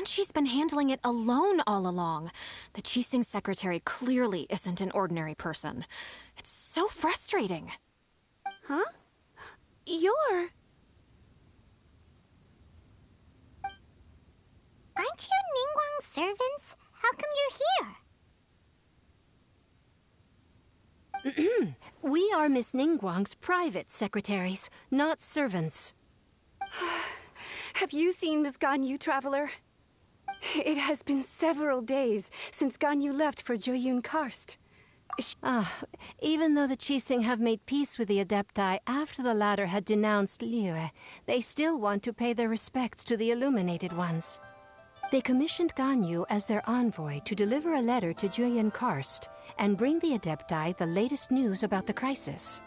And she's been handling it alone all along. The Qixing secretary clearly isn't an ordinary person. It's so frustrating. Huh? You're... Aren't you Ningguang's servants? How come you're here? We are Miss Ningguang's private secretaries, not servants. Have you seen Miss Ganyu, Traveler? It has been several days since Ganyu left for Joyun Karst. Even though the Qixing have made peace with the Adepti after the latter had denounced Liyue, they still want to pay their respects to the Illuminated Ones. They commissioned Ganyu as their envoy to deliver a letter to Joyun Karst and bring the Adepti the latest news about the crisis.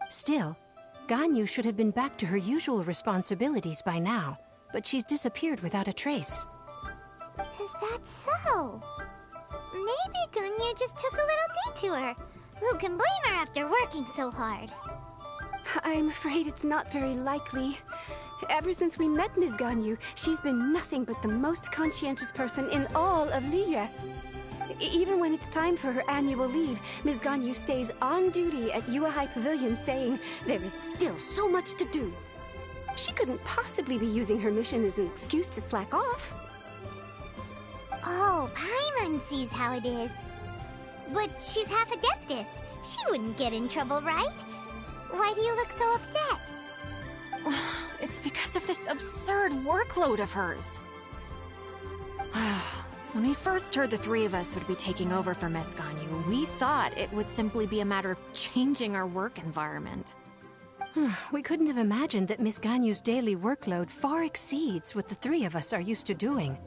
Still, Ganyu should have been back to her usual responsibilities by now, but she's disappeared without a trace. Is that so? Maybe Ganyu just took a little detour. Who can blame her after working so hard? I'm afraid it's not very likely. Ever since we met Ms. Ganyu, she's been nothing but the most conscientious person in all of Liyue. Even when it's time for her annual leave, Ms. Ganyu stays on duty at Yuehai Pavilion saying there is still so much to do. She couldn't possibly be using her mission as an excuse to slack off. Oh, Paimon sees how it is. But she's half Adeptus. She wouldn't get in trouble, right? Why do you look so upset? It's because of this absurd workload of hers. When we first heard the three of us would be taking over for Miss Ganyu, we thought it would simply be a matter of changing our work environment. We couldn't have imagined that Miss Ganyu's daily workload far exceeds what the three of us are used to doing.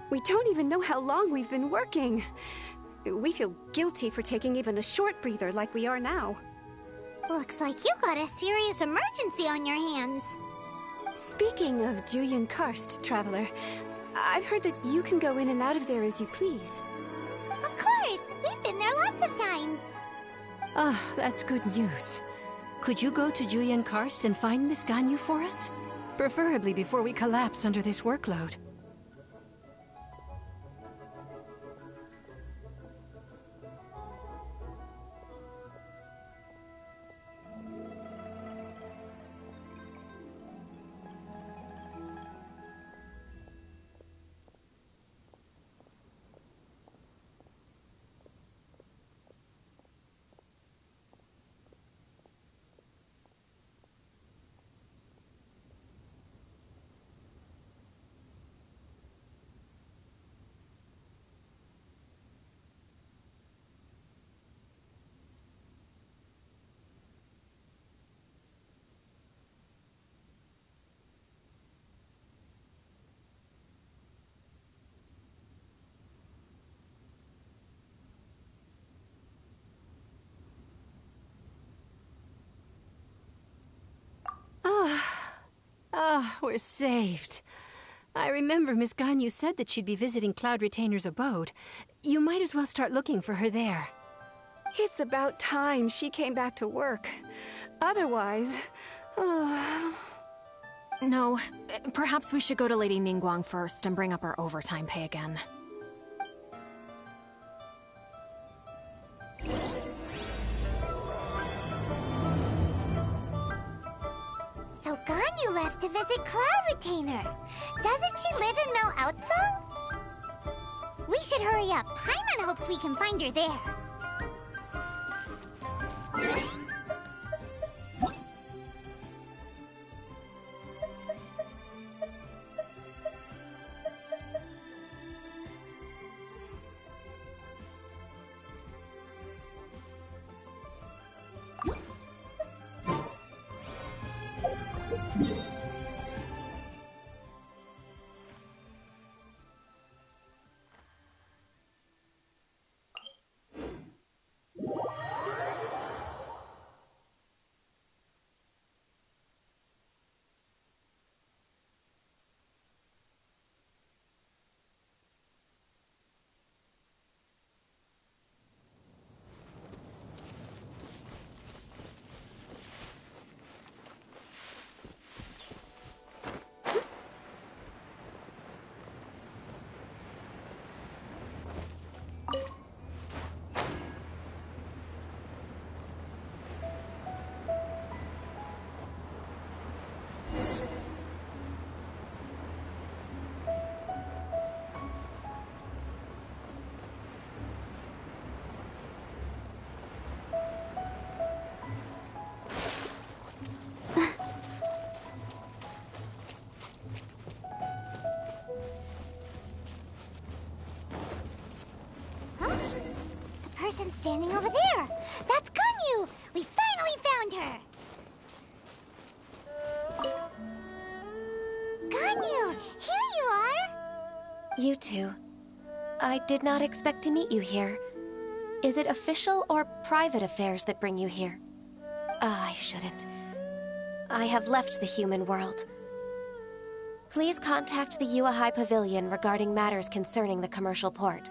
We don't even know how long we've been working. We feel guilty for taking even a short breather like we are now. Looks like you got a serious emergency on your hands. Speaking of Julian Karst, Traveler, I've heard that you can go in and out of there as you please. Of course! We've been there lots of times. Ah, that's good news. Could you go to Julian Karst and find Miss Ganyu for us? Preferably before we collapse under this workload. We're saved. I remember Miss Ganyu said that she'd be visiting Cloud Retainer's abode. You might as well start looking for her there. It's about time she came back to work. Otherwise... No, perhaps we should go to Lady Ningguang first and bring up our overtime pay again. So Ganyu left to visit Cloud Retainer. Doesn't she live in Mel Outsung? We should hurry up. Paimon hopes we can find her there. Person standing over there. That's Ganyu! We finally found her! Ganyu, here you are! You two. I did not expect to meet you here. Is it official or private affairs that bring you here? I shouldn't. I have left the human world. Please contact the Yua High Pavilion regarding matters concerning the commercial port.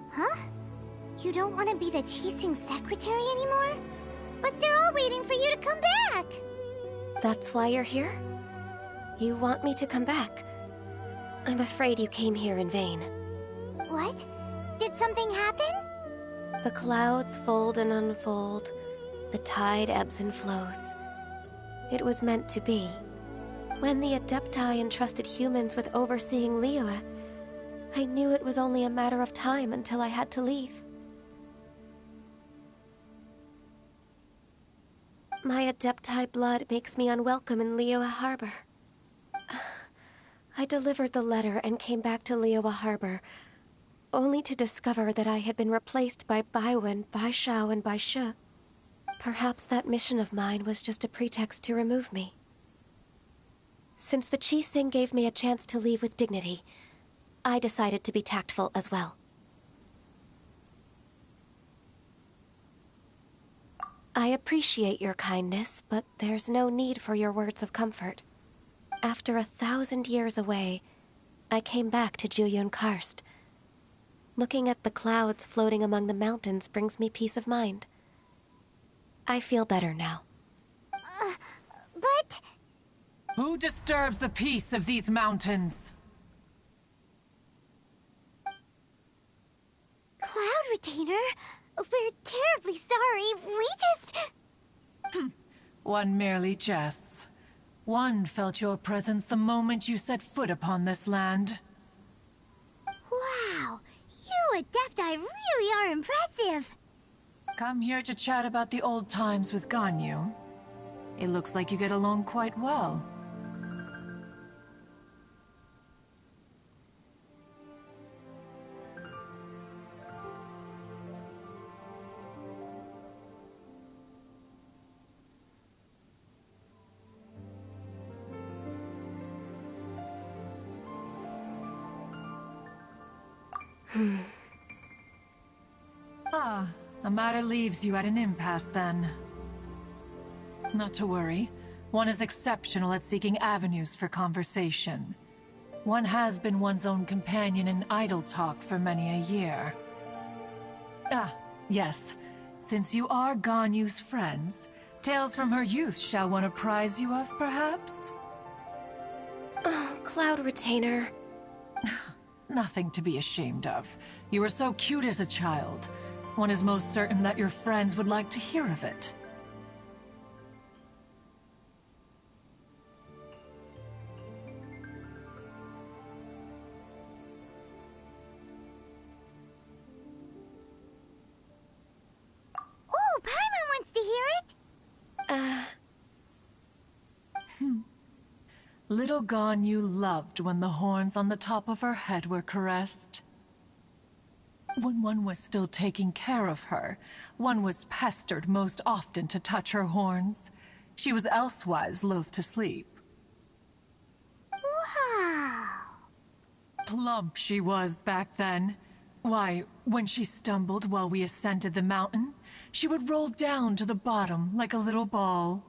Huh? You don't want to be the Qixing secretary anymore? But they're all waiting for you to come back! That's why you're here? You want me to come back? I'm afraid you came here in vain. What? Did something happen? The clouds fold and unfold. The tide ebbs and flows. It was meant to be. When the Adepti entrusted humans with overseeing Liyue, I knew it was only a matter of time until I had to leave. My Adepti blood makes me unwelcome in Liyue Harbor. I delivered the letter and came back to Liyue Harbor, only to discover that I had been replaced by Baiwen, Baishao, and Baishe. Perhaps that mission of mine was just a pretext to remove me. Since the Qixing gave me a chance to leave with dignity, I decided to be tactful as well. I appreciate your kindness, but there's no need for your words of comfort. After 1,000 years away, I came back to Juyun Karst. Looking at the clouds floating among the mountains brings me peace of mind. I feel better now. But... Who disturbs the peace of these mountains? Cloud Retainer, we're terribly sorry. We just... One merely jests. One felt your presence the moment you set foot upon this land. Wow, you Adepti really are impressive. Come here to chat about the old times with Ganyu. It looks like you get along quite well. A matter leaves you at an impasse then. Not to worry. One is exceptional at seeking avenues for conversation. One has been one's own companion in idle talk for many a year. Yes. Since you are Ganyu's friends, tales from her youth shall one apprise you of, perhaps? Oh, Cloud Retainer. Nothing to be ashamed of. You were so cute as a child. One is most certain that your friends would like to hear of it. Oh, Paimon wants to hear it. Little Ganyu loved when the horns on the top of her head were caressed. When one was still taking care of her, one was pestered most often to touch her horns. She was elsewise loath to sleep. Wow. Plump she was back then. Why, when she stumbled while we ascended the mountain, she would roll down to the bottom like a little ball.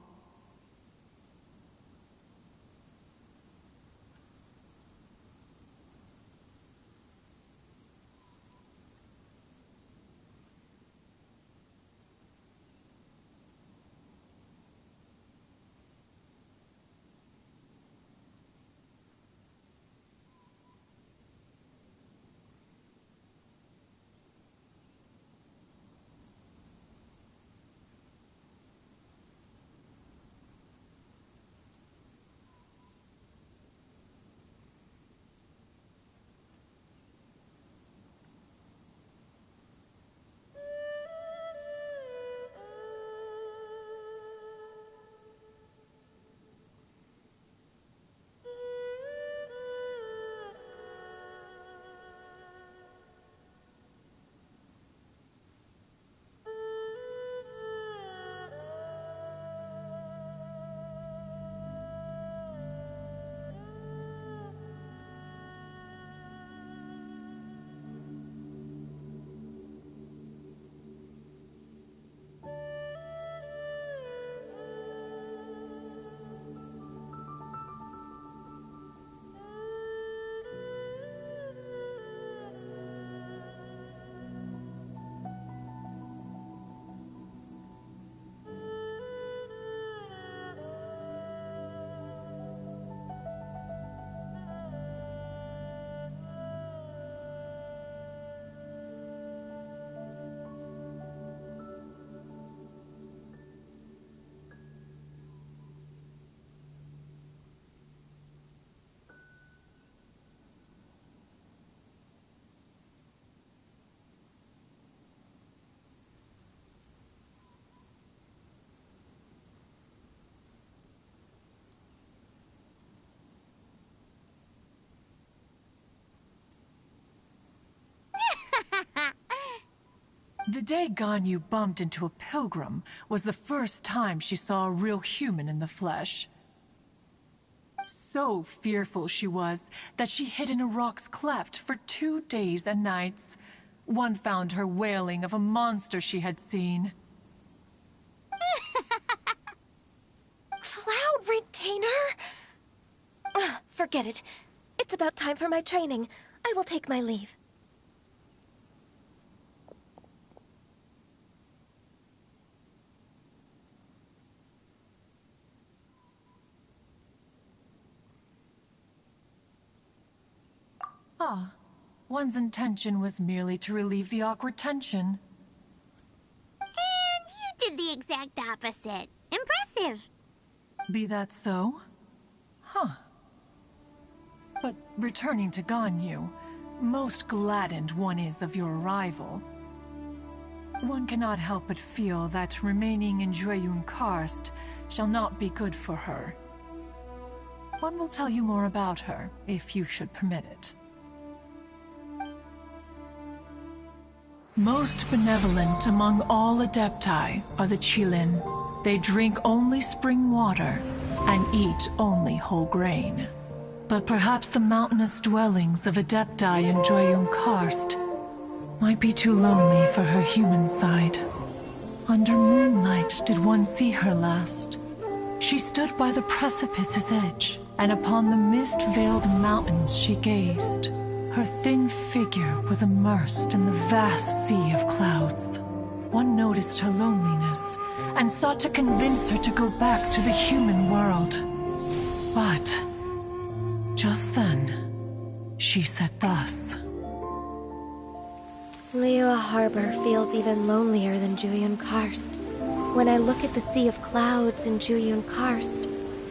The day Ganyu bumped into a pilgrim was the first time she saw a real human in the flesh. So fearful she was that she hid in a rock's cleft for 2 days and nights. One found her wailing of a monster she had seen. Cloud Retainer? Ugh, forget it. It's about time for my training. I will take my leave. Ah, one's intention was merely to relieve the awkward tension. And you did the exact opposite. Impressive. Be that so? Huh. But returning to Ganyu, most gladdened one is of your arrival. One cannot help but feel that remaining in Jueyun Karst shall not be good for her. One will tell you more about her, if you should permit it. Most benevolent among all Adepti are the Qilin. They drink only spring water and eat only whole grain. But perhaps the mountainous dwellings of Adepti in Jueyun Karst might be too lonely for her human side. Under moonlight did one see her last. She stood by the precipice's edge, and upon the mist-veiled mountains she gazed. Her thin figure was immersed in the vast sea of clouds. One noticed her loneliness, and sought to convince her to go back to the human world. But just then, she said thus. Liyue Harbor feels even lonelier than Jueyun Karst. When I look at the sea of clouds in Jueyun Karst,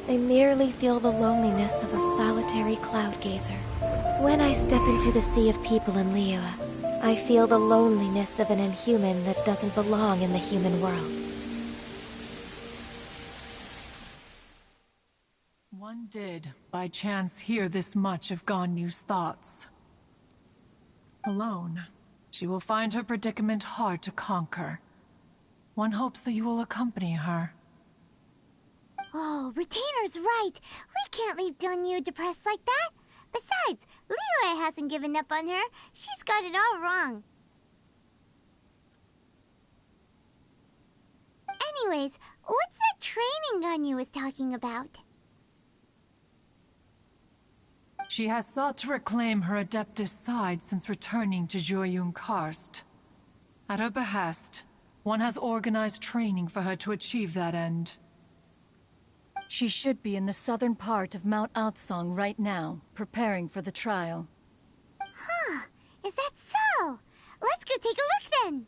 I merely feel the loneliness of a solitary cloud gazer. When I step into the sea of people in Liyue, I feel the loneliness of an inhuman that doesn't belong in the human world. One did, by chance, hear this much of Ganyu's thoughts. Alone, she will find her predicament hard to conquer. One hopes that you will accompany her. Oh, Retainer's right. We can't leave Ganyu depressed like that. Besides, Liyue hasn't given up on her. She's got it all wrong. Anyways, what's that training Ganyu was talking about? She has sought to reclaim her Adeptus side since returning to Jueyun Karst. At her behest, one has organized training for her to achieve that end. She should be in the southern part of Mount Aotsong right now, preparing for the trial. Huh, is that so? Let's go take a look then.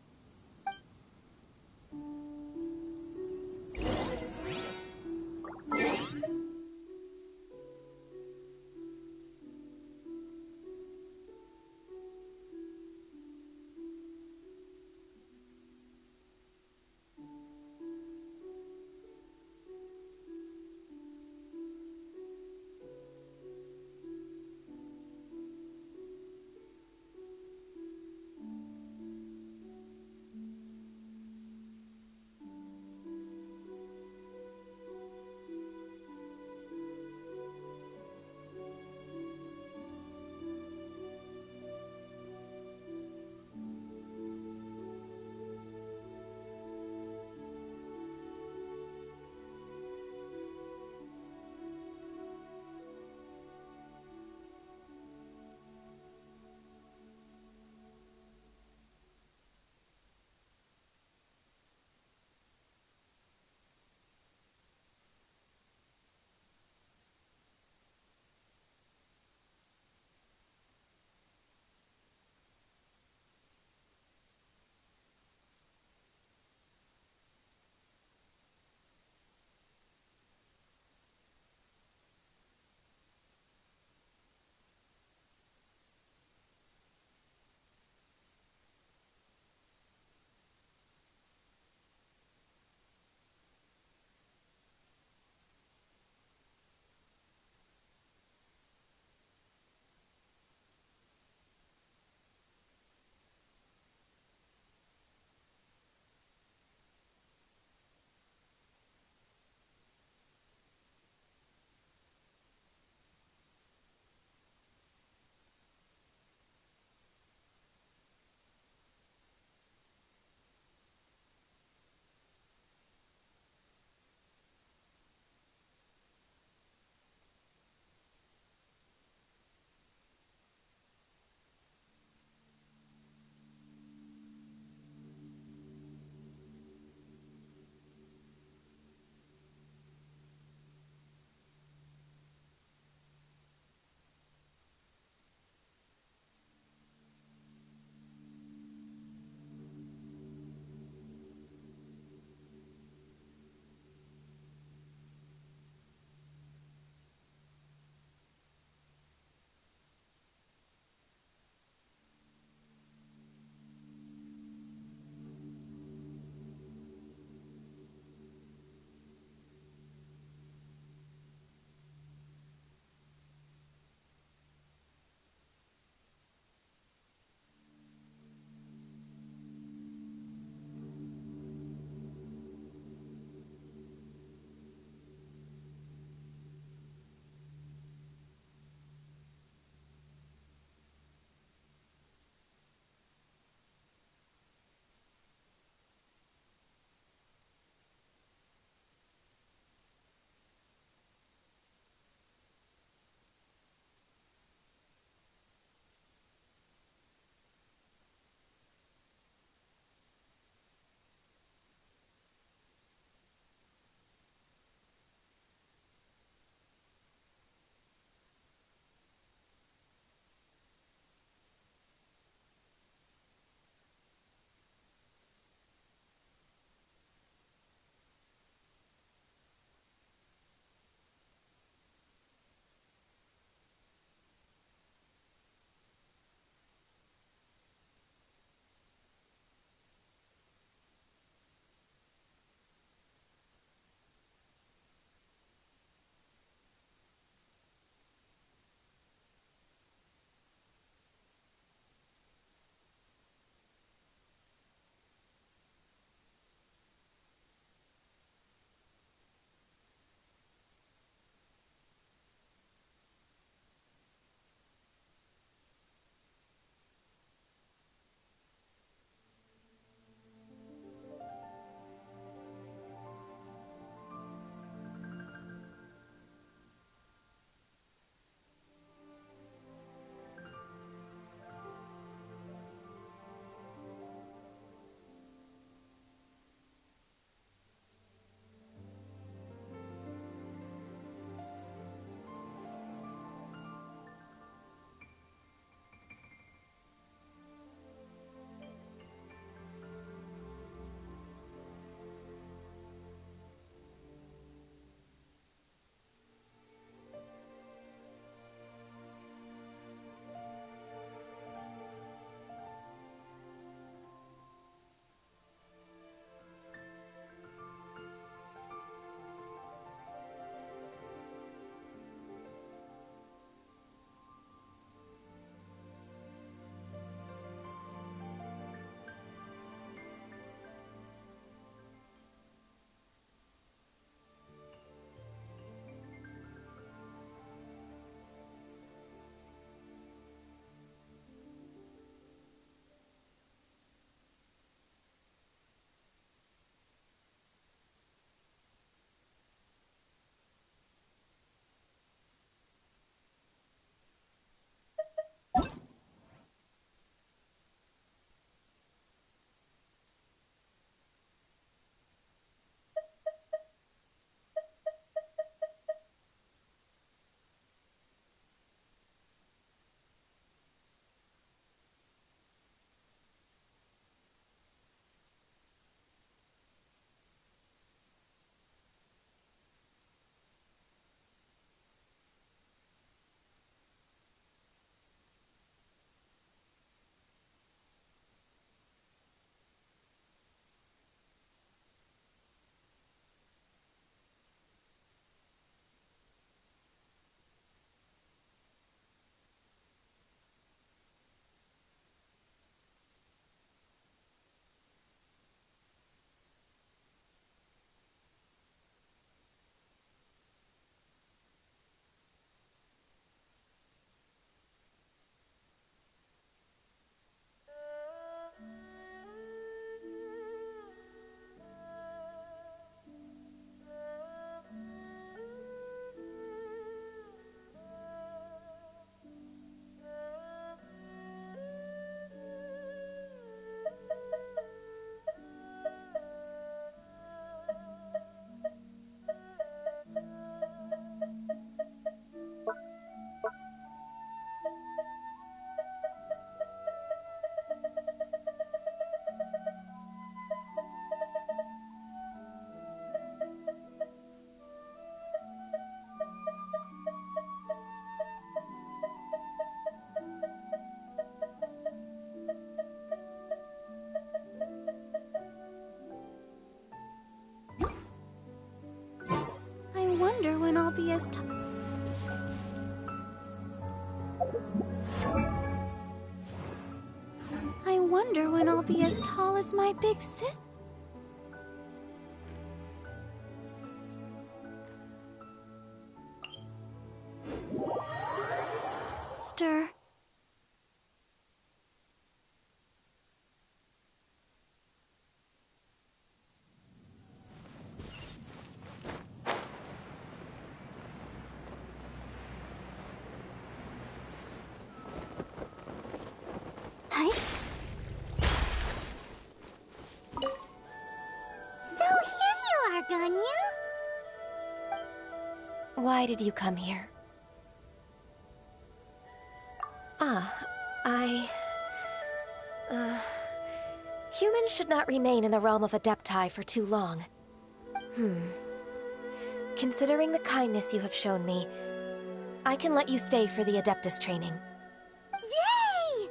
be as I wonder when I'll be as tall as my big sister. Hi. So here you are, Ganyu. Why did you come here? Humans should not remain in the realm of Adepti for too long. Considering the kindness you have shown me, I can let you stay for the Adeptus training. Yay!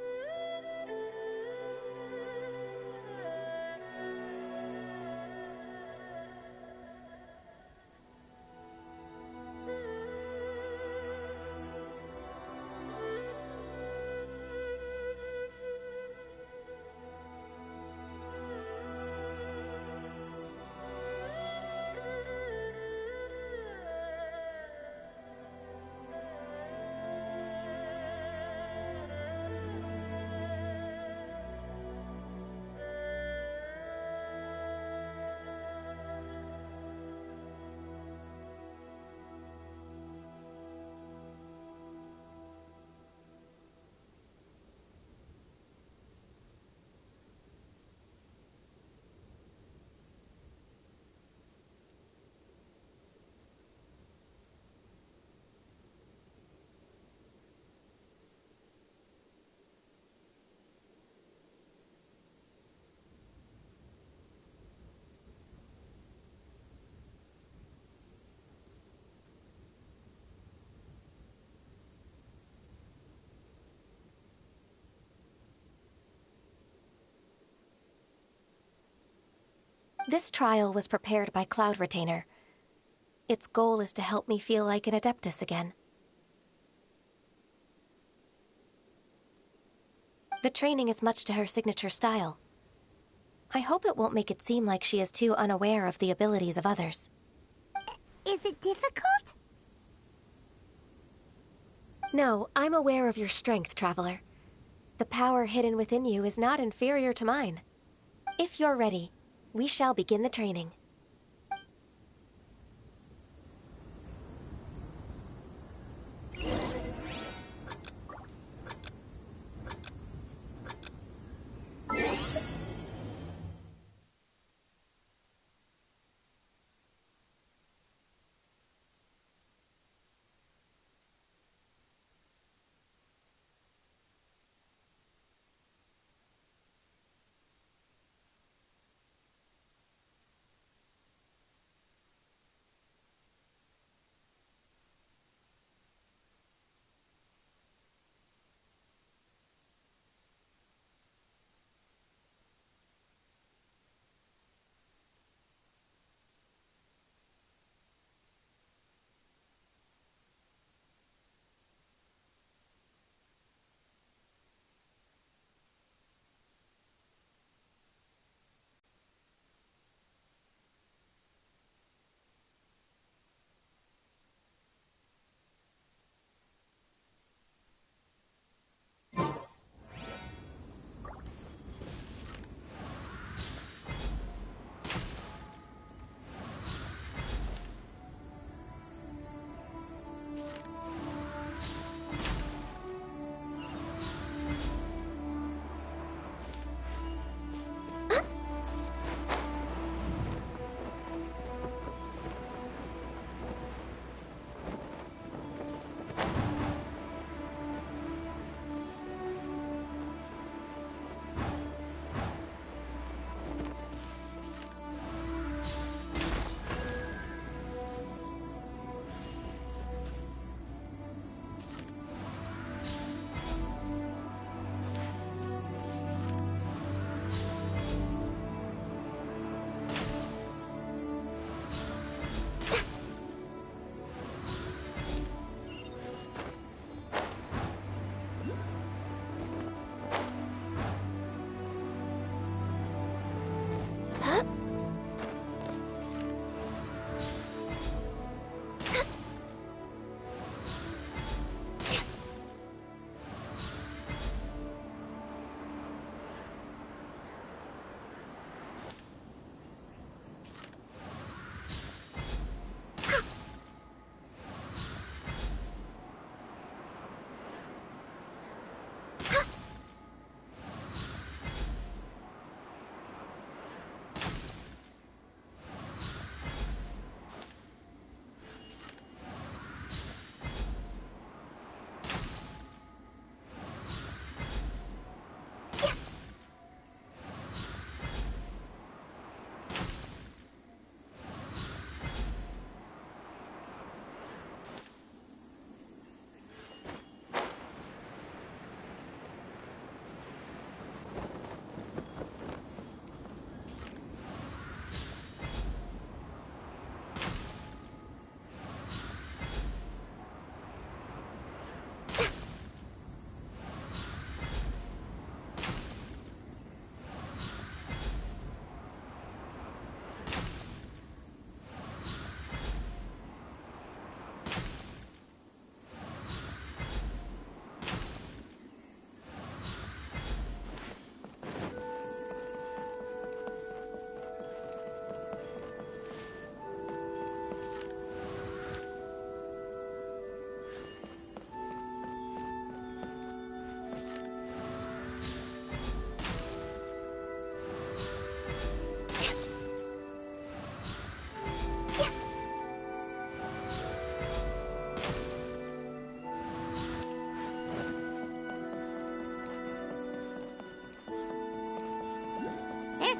This trial was prepared by Cloud Retainer. Its goal is to help me feel like an Adeptus again. The training is much to her signature style. I hope it won't make it seem like she is too unaware of the abilities of others. Is it difficult? No, I'm aware of your strength, Traveler. The power hidden within you is not inferior to mine. If you're ready, we shall begin the training.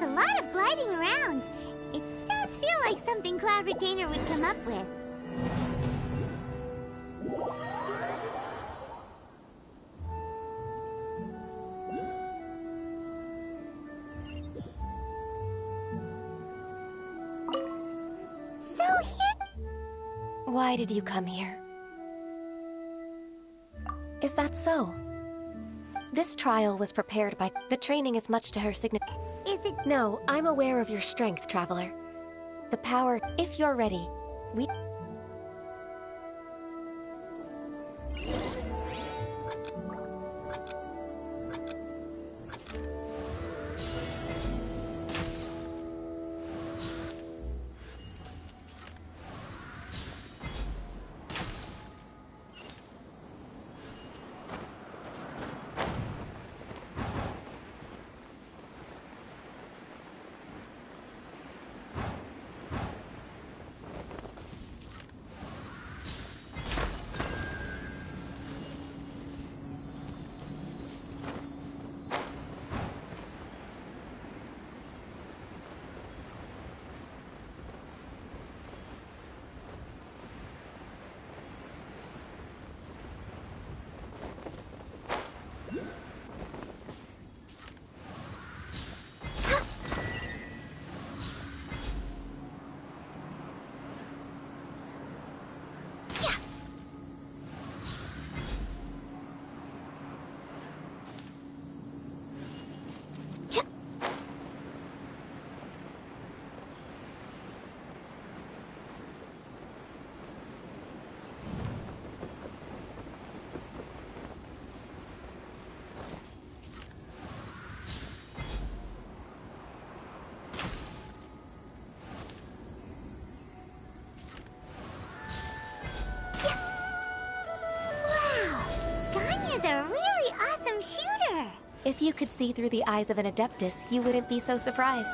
a lot of gliding around. It does feel like something Cloud Retainer would come up with. So here... Why did you come here? Is that so? This trial was prepared by... The training is much to her signature. Is it... No, I'm aware of your strength, Traveler. The power... If you're ready, we... A really awesome shooter! If you could see through the eyes of an Adeptus, you wouldn't be so surprised.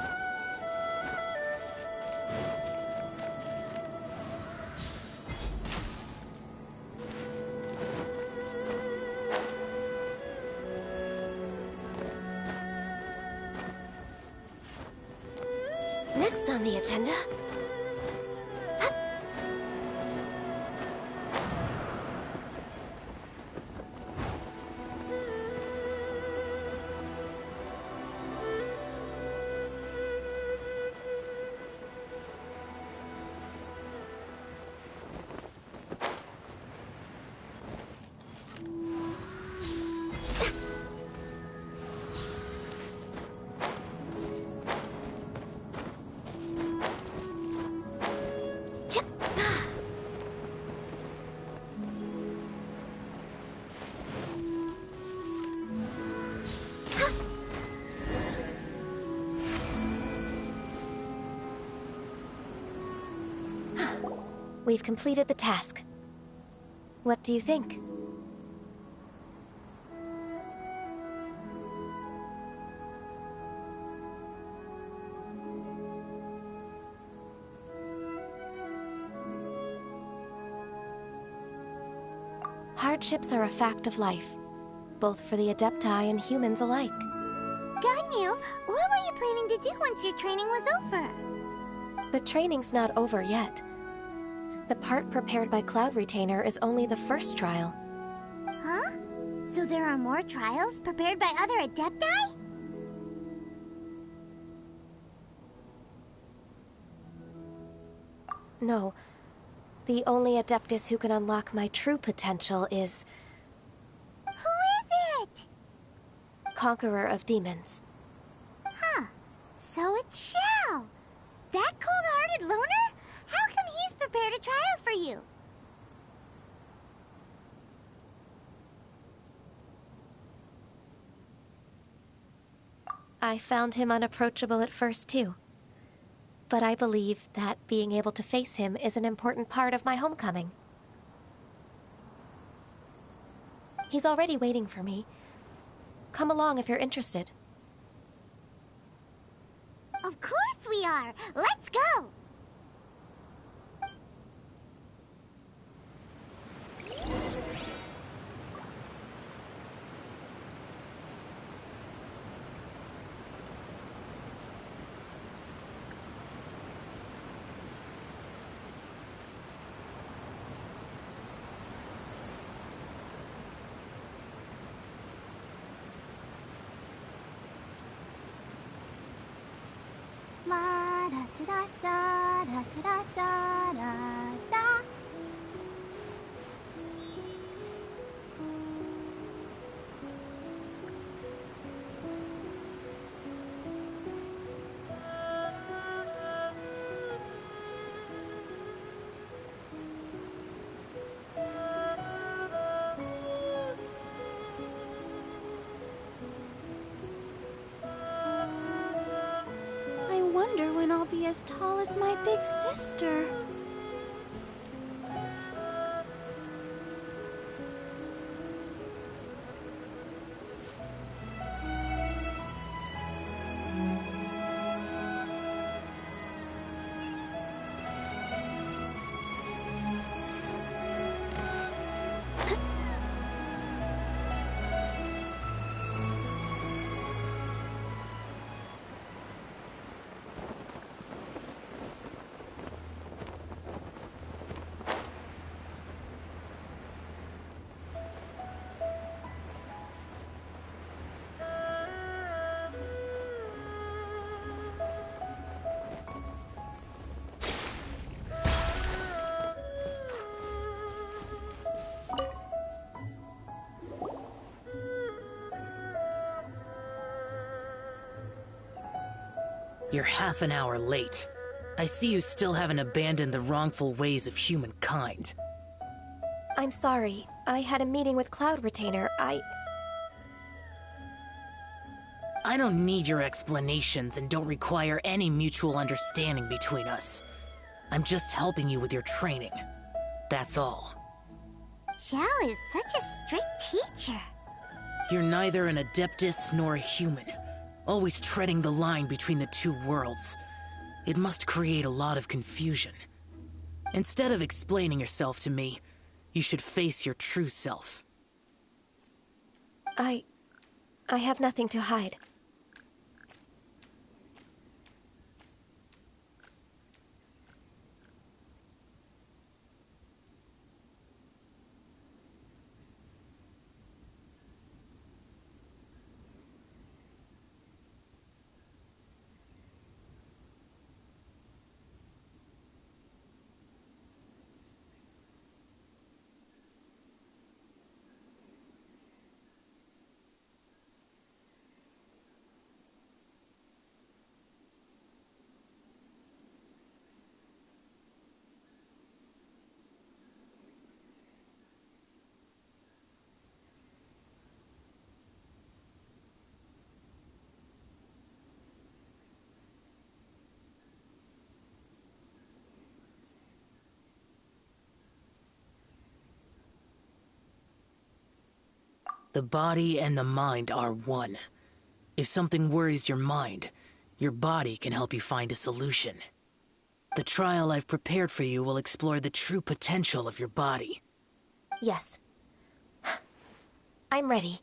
Next on the agenda... We've completed the task. What do you think? Hardships are a fact of life, both for the Adepti and humans alike. Ganyu, what were you planning to do once your training was over? The training's not over yet. The part prepared by Cloud Retainer is only the first trial. Huh? So there are more trials prepared by other Adepti? No. The only Adeptus who can unlock my true potential is... Who is it? Conqueror of Demons. Huh. So it's Shao. That cold-hearted loner? How come he's prepared a trial for you? I found him unapproachable at first, too. But I believe that being able to face him is an important part of my homecoming. He's already waiting for me. Come along if you're interested. Of course we are! Let's go! Da-da-da-da-da-da-da-da-da. I wonder when I'll be as tall as my big sister. You're half an hour late. I see you still haven't abandoned the wrongful ways of humankind. I'm sorry. I had a meeting with Cloud Retainer. I don't need your explanations and don't require any mutual understanding between us. I'm just helping you with your training. That's all. Xiao is such a strict teacher. You're neither an Adeptus nor a human, always treading the line between the two worlds. It must create a lot of confusion. Instead of explaining yourself to me, you should face your true self. I have nothing to hide. The body and the mind are one. If something worries your mind, your body can help you find a solution. The trial I've prepared for you will explore the true potential of your body. Yes. I'm ready.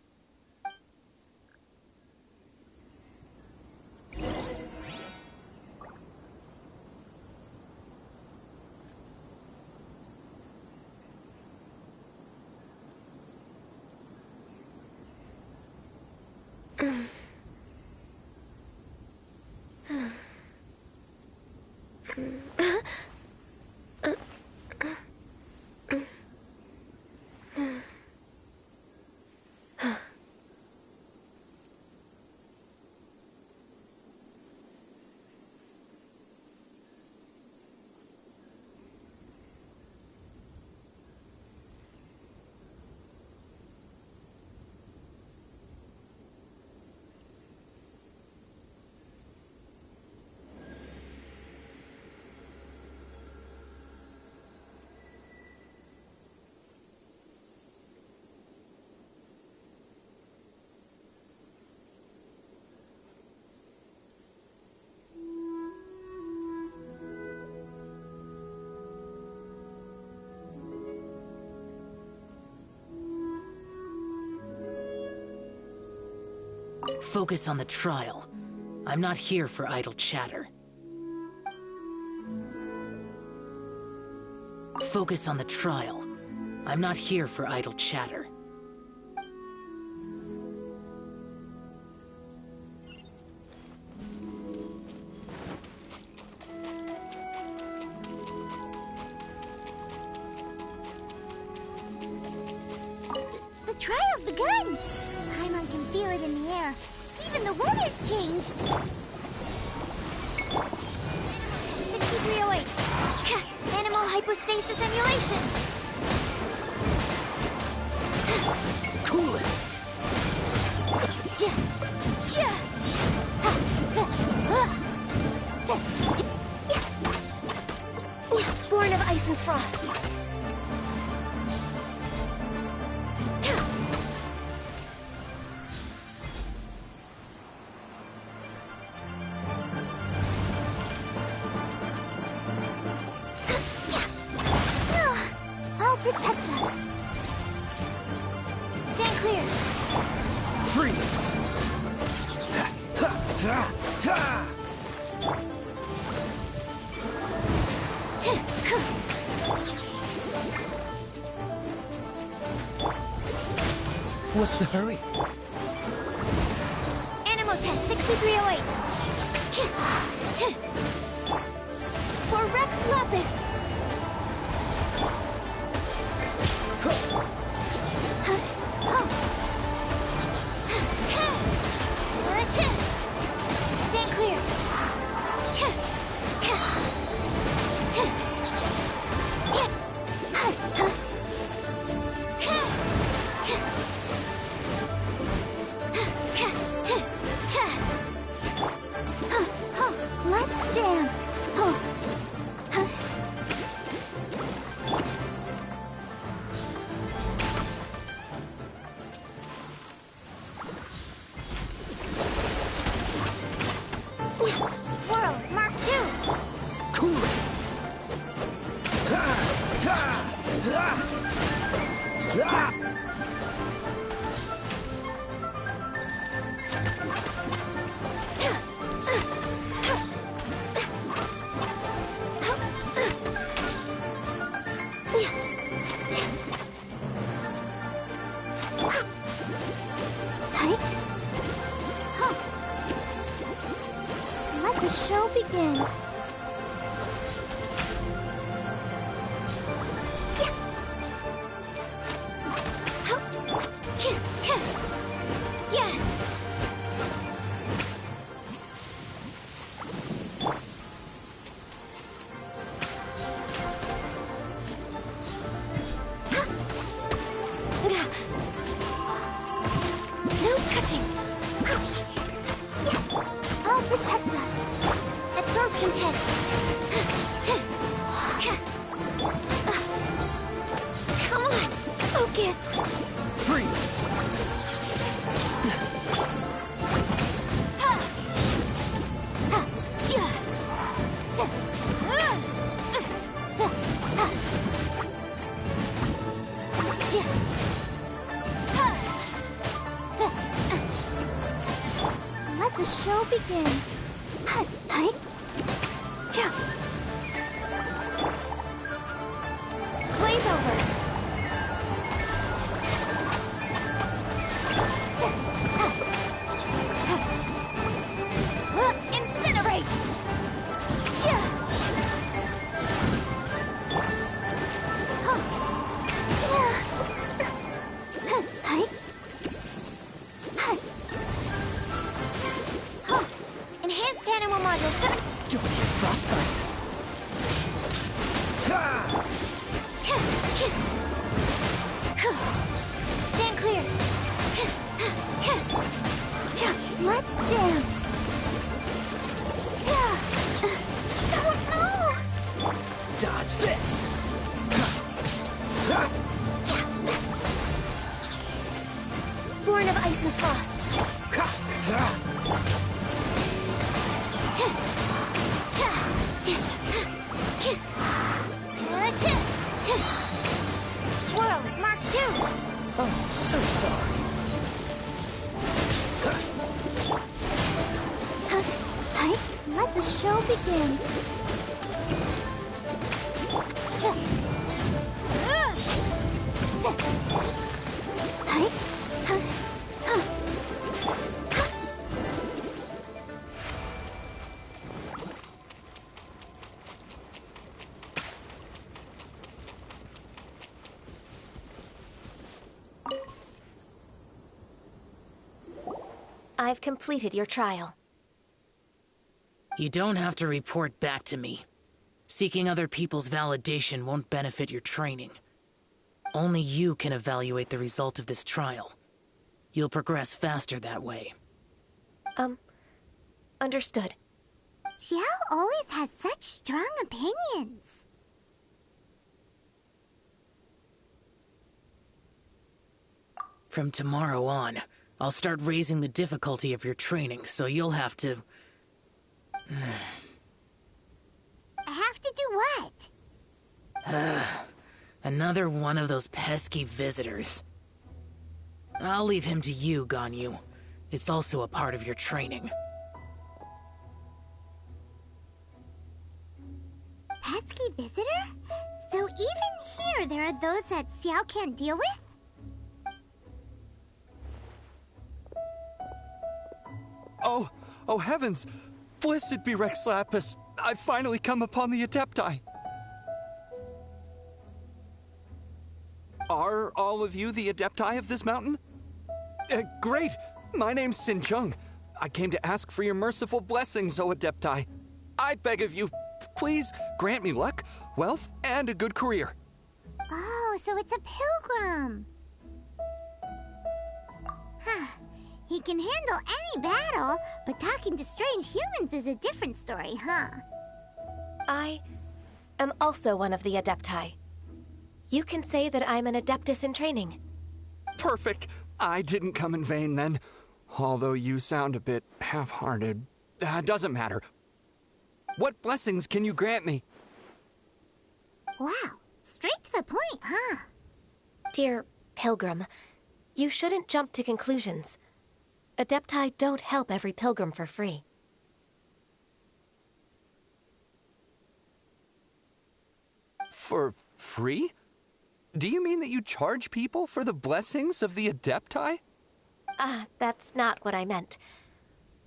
Focus on the trial. I'm not here for idle chatter. Focus on the trial. I'm not here for idle chatter. trial's begun! Paimon can feel it in the air. Even the weather's changed! 6308! Animal hypostasis emulation! Cool it! Born of ice and frost. I'll protect us. Stand clear. Freeze! Ha, ha, ha, ha. What's the hurry? Animal test 6308. For Rex Lapis. Stand clear. Let's dance. Swirl, Mark 2. Cool it! Ha, ha, ha, ha. Let the show begin. No touching. I'll protect us. Absorption test. Come on, focus. Freeze! Let the show begin. Blaze over. Incinerate! Enhanced animal module 7. Don't get frostbite! Ha! Stand clear. Let's dance. Oh no! Dodge this! Born of ice and frost. Swirl, Mark 2. Oh, so sorry. Let the show begin. I've completed your trial. You don't have to report back to me. Seeking other people's validation won't benefit your training. Only you can evaluate the result of this trial. You'll progress faster that way. Understood. Xiao always has such strong opinions. From tomorrow on, I'll start raising the difficulty of your training, so you'll have to... I have to do what? Another one of those pesky visitors. I'll leave him to you, Ganyu. It's also a part of your training. Pesky visitor? So even here there are those that Xiao can't deal with? Oh heavens! Blessed be Rex Lapis! I've finally come upon the Adepti! Are all of you the Adepti of this mountain? Great! My name's Sin Chung. I came to ask for your merciful blessings, O Adepti. I beg of you, please grant me luck, wealth, and a good career. Oh, so it's a pilgrim. Huh. He can handle any battle, but talking to strange humans is a different story, huh? I am also one of the Adepti. You can say that I'm an Adeptus in training. Perfect. I didn't come in vain then. Although you sound a bit half-hearted. Doesn't matter. What blessings can you grant me? Wow, straight to the point, huh? Dear Pilgrim, you shouldn't jump to conclusions. Adepti don't help every pilgrim for free. For free? Do you mean that you charge people for the blessings of the Adepti? That's not what I meant.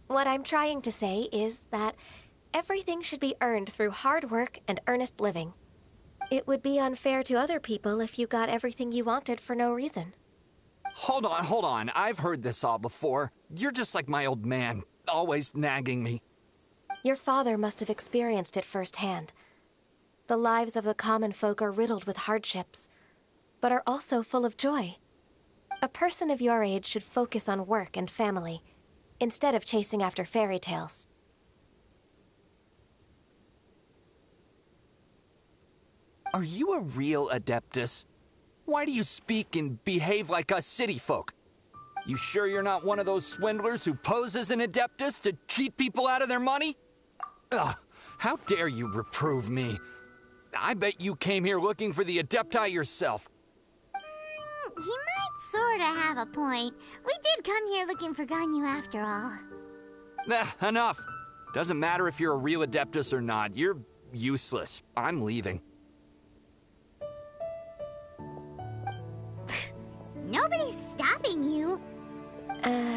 What I'm trying to say is that everything should be earned through hard work and earnest living. It would be unfair to other people if you got everything you wanted for no reason. Hold on. I've heard this all before. You're just like my old man, always nagging me. Your father must have experienced it firsthand. The lives of the common folk are riddled with hardships, but are also full of joy. A person of your age should focus on work and family, instead of chasing after fairy tales. Are you a real Adeptus? Why do you speak and behave like us city folk? You sure you're not one of those swindlers who pose as an Adeptus to cheat people out of their money? Ugh, how dare you reprove me? I bet you came here looking for the Adepti yourself. He might sorta have a point. We did come here looking for Ganyu after all. Enough. Doesn't matter if you're a real Adeptus or not. You're useless. I'm leaving. Nobody's stopping you. Ganyu,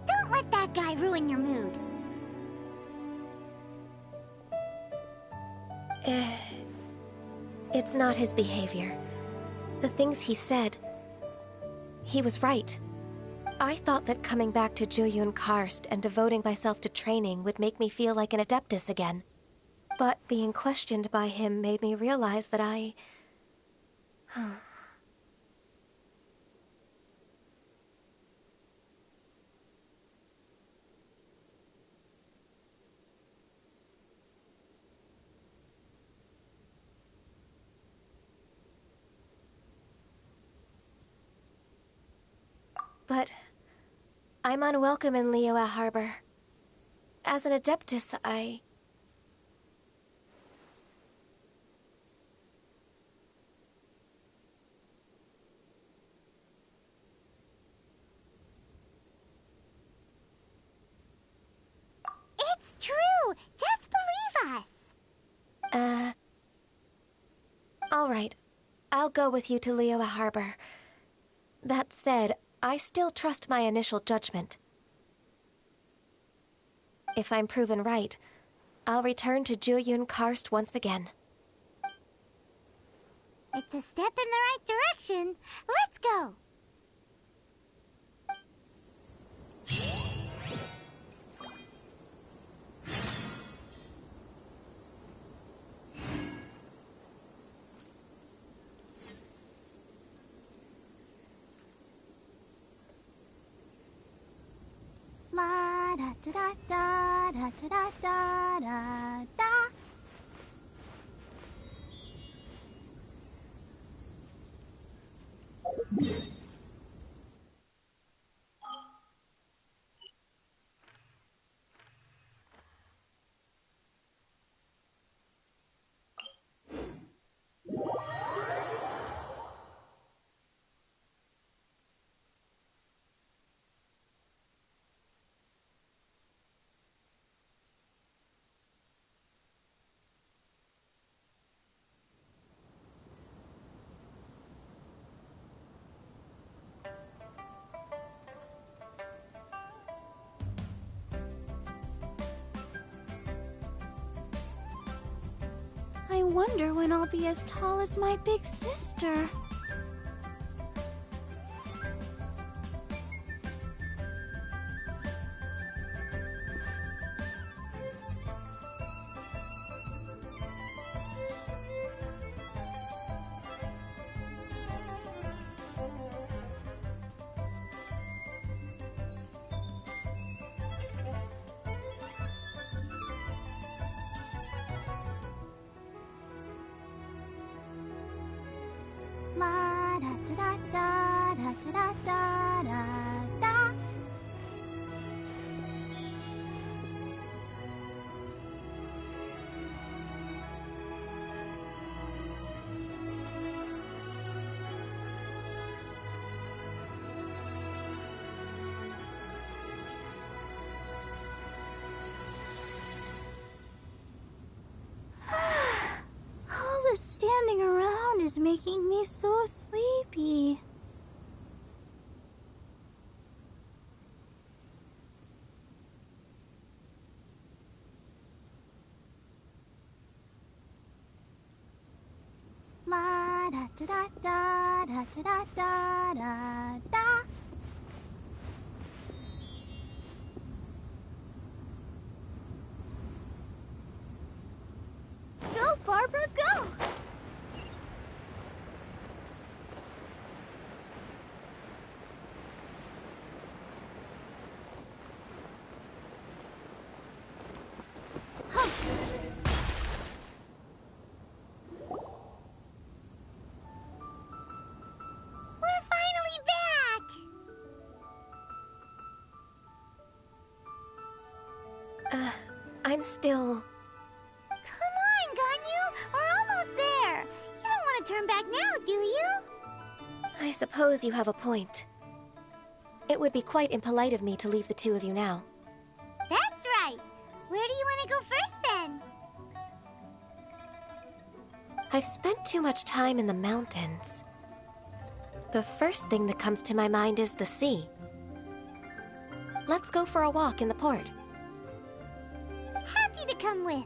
don't let that guy ruin your mood. It's not his behavior. The things he said... He was right. I thought that coming back to Jueyun Karst and devoting myself to training would make me feel like an Adeptus again. But being questioned by him made me realize that I... But I'm unwelcome in Liyue Harbor. As an Adeptus, It's true! Just believe us! All right. I'll go with you to Liyue Harbor. That said, I still trust my initial judgment. If I'm proven right, I'll return to Jueyun Karst once again. It's a step in the right direction. Let's go! da da da da da da da da. I wonder when I'll be as tall as my big sister. La da da da da da da da da. All this standing around is making me so sleepy. La da da da da da da da da. Go, Barbara, go! We're finally back! I'm still... Come on, Ganyu! We're almost there! You don't want to turn back now, do you? I suppose you have a point. It would be quite impolite of me to leave the two of you now. That's right! Where do you want to go first, then? I've spent too much time in the mountains. The first thing that comes to my mind is the sea. Let's go for a walk in the port. Happy to come with.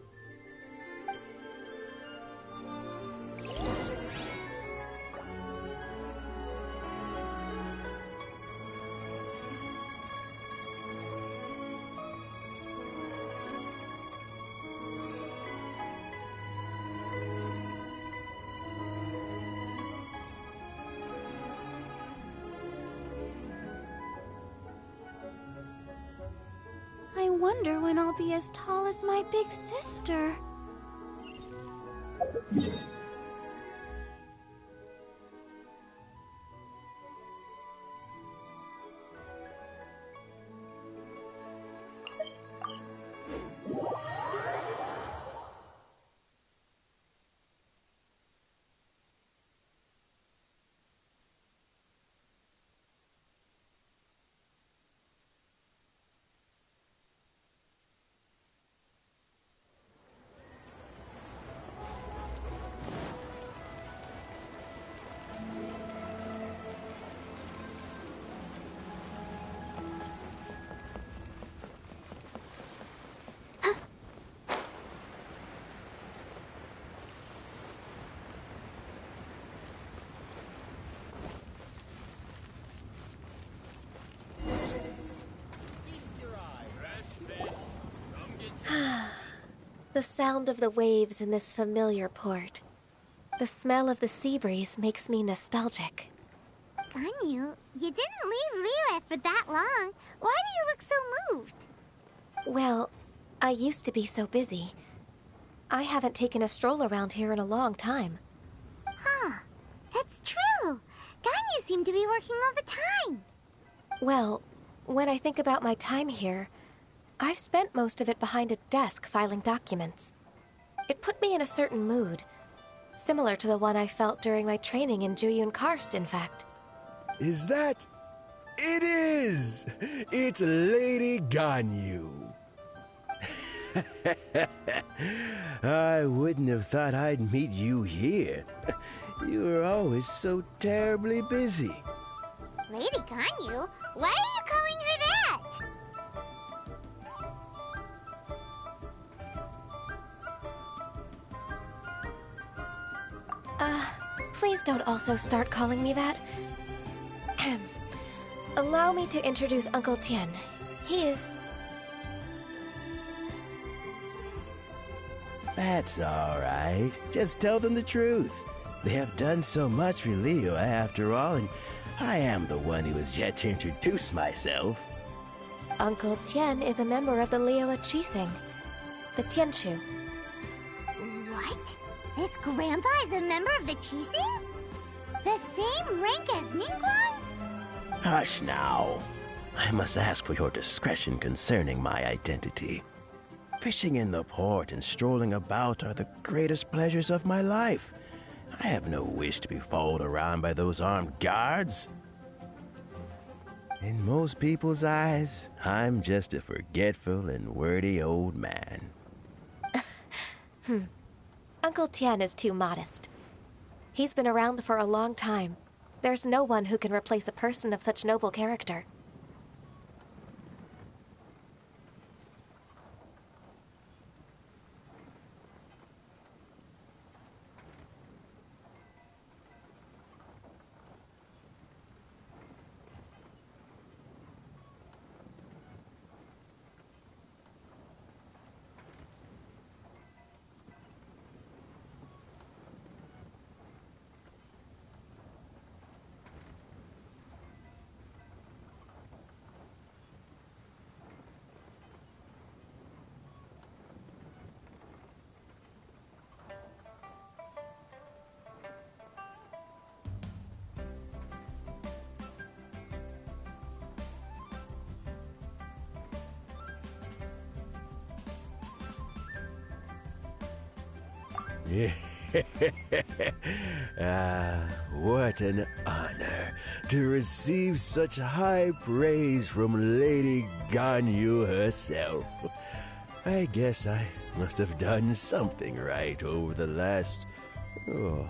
I wonder when I'll be as tall as my big sister. The sound of the waves in this familiar port. The smell of the sea breeze makes me nostalgic. Ganyu, you didn't leave Liyue for that long. Why do you look so moved? Well, I used to be so busy. I haven't taken a stroll around here in a long time. Huh. That's true. Ganyu seemed to be working all the time. Well, when I think about my time here, I've spent most of it behind a desk filing documents. It put me in a certain mood, similar to the one I felt during my training in Juyun Karst, in fact. Is that... It is! It's Lady Ganyu. I wouldn't have thought I'd meet you here. You were always so terribly busy. Lady Ganyu? Why are you calling her that? Please don't also start calling me that. Allow me to introduce Uncle Tien. He is... That's all right. Just tell them the truth. They have done so much for Liyue after all, and I am the one who has yet to introduce myself. Uncle Tien is a member of the Liyue Qixing, the Tianshu. What? This grandpa is a member of the Qixing? The same rank as Ningguang? Hush now. I must ask for your discretion concerning my identity. Fishing in the port and strolling about are the greatest pleasures of my life. I have no wish to be followed around by those armed guards. In most people's eyes, I'm just a forgetful and wordy old man. Uncle Tien is too modest. He's been around for a long time. There's no one who can replace a person of such noble character. What an honor to receive such high praise from Lady Ganyu herself. I guess I must have done something right over the last,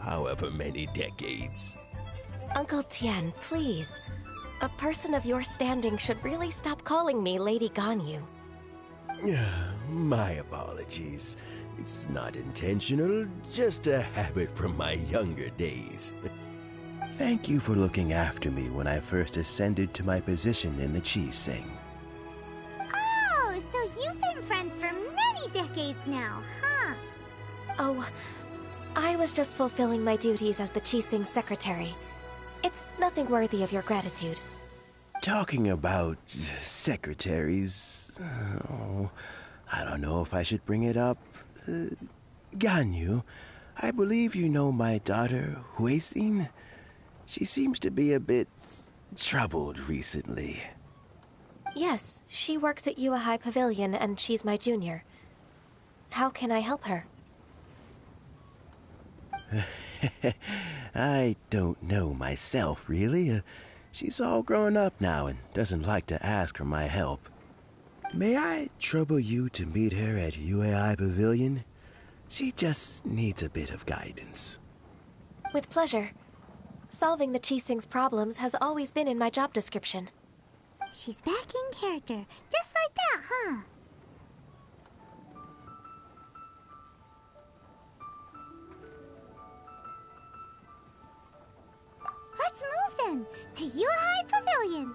however many decades. Uncle Tien, please. A person of your standing should really stop calling me Lady Ganyu. My apologies. It's not intentional, just a habit from my younger days. Thank you for looking after me when I first ascended to my position in the Qixing. Oh, so you've been friends for many decades now, huh? Oh, I was just fulfilling my duties as the Qixing secretary. It's nothing worthy of your gratitude. Talking about secretaries... I don't know if I should bring it up. Ganyu, I believe you know my daughter, Huixin. She seems to be a bit troubled recently. Yes, she works at Yue High Pavilion and she's my junior. How can I help her? I don't know myself, really. She's all grown up now and doesn't like to ask for my help. May I trouble you to meet her at UAI Pavilion? She just needs a bit of guidance. With pleasure. Solving the Qixing's problems has always been in my job description. She's back in character, just like that, huh? Let's move then, to UAI Pavilion.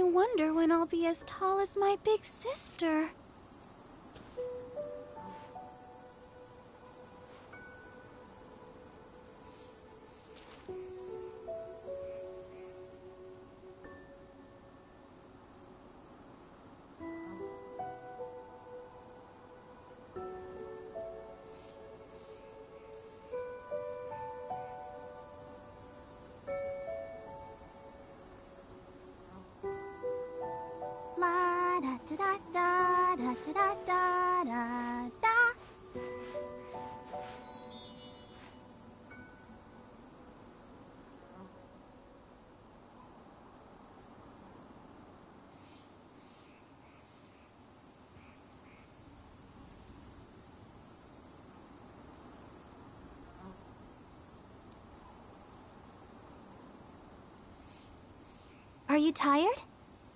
wonder when I'll be as tall as my big sister. La da da da da da da da da. Are you tired?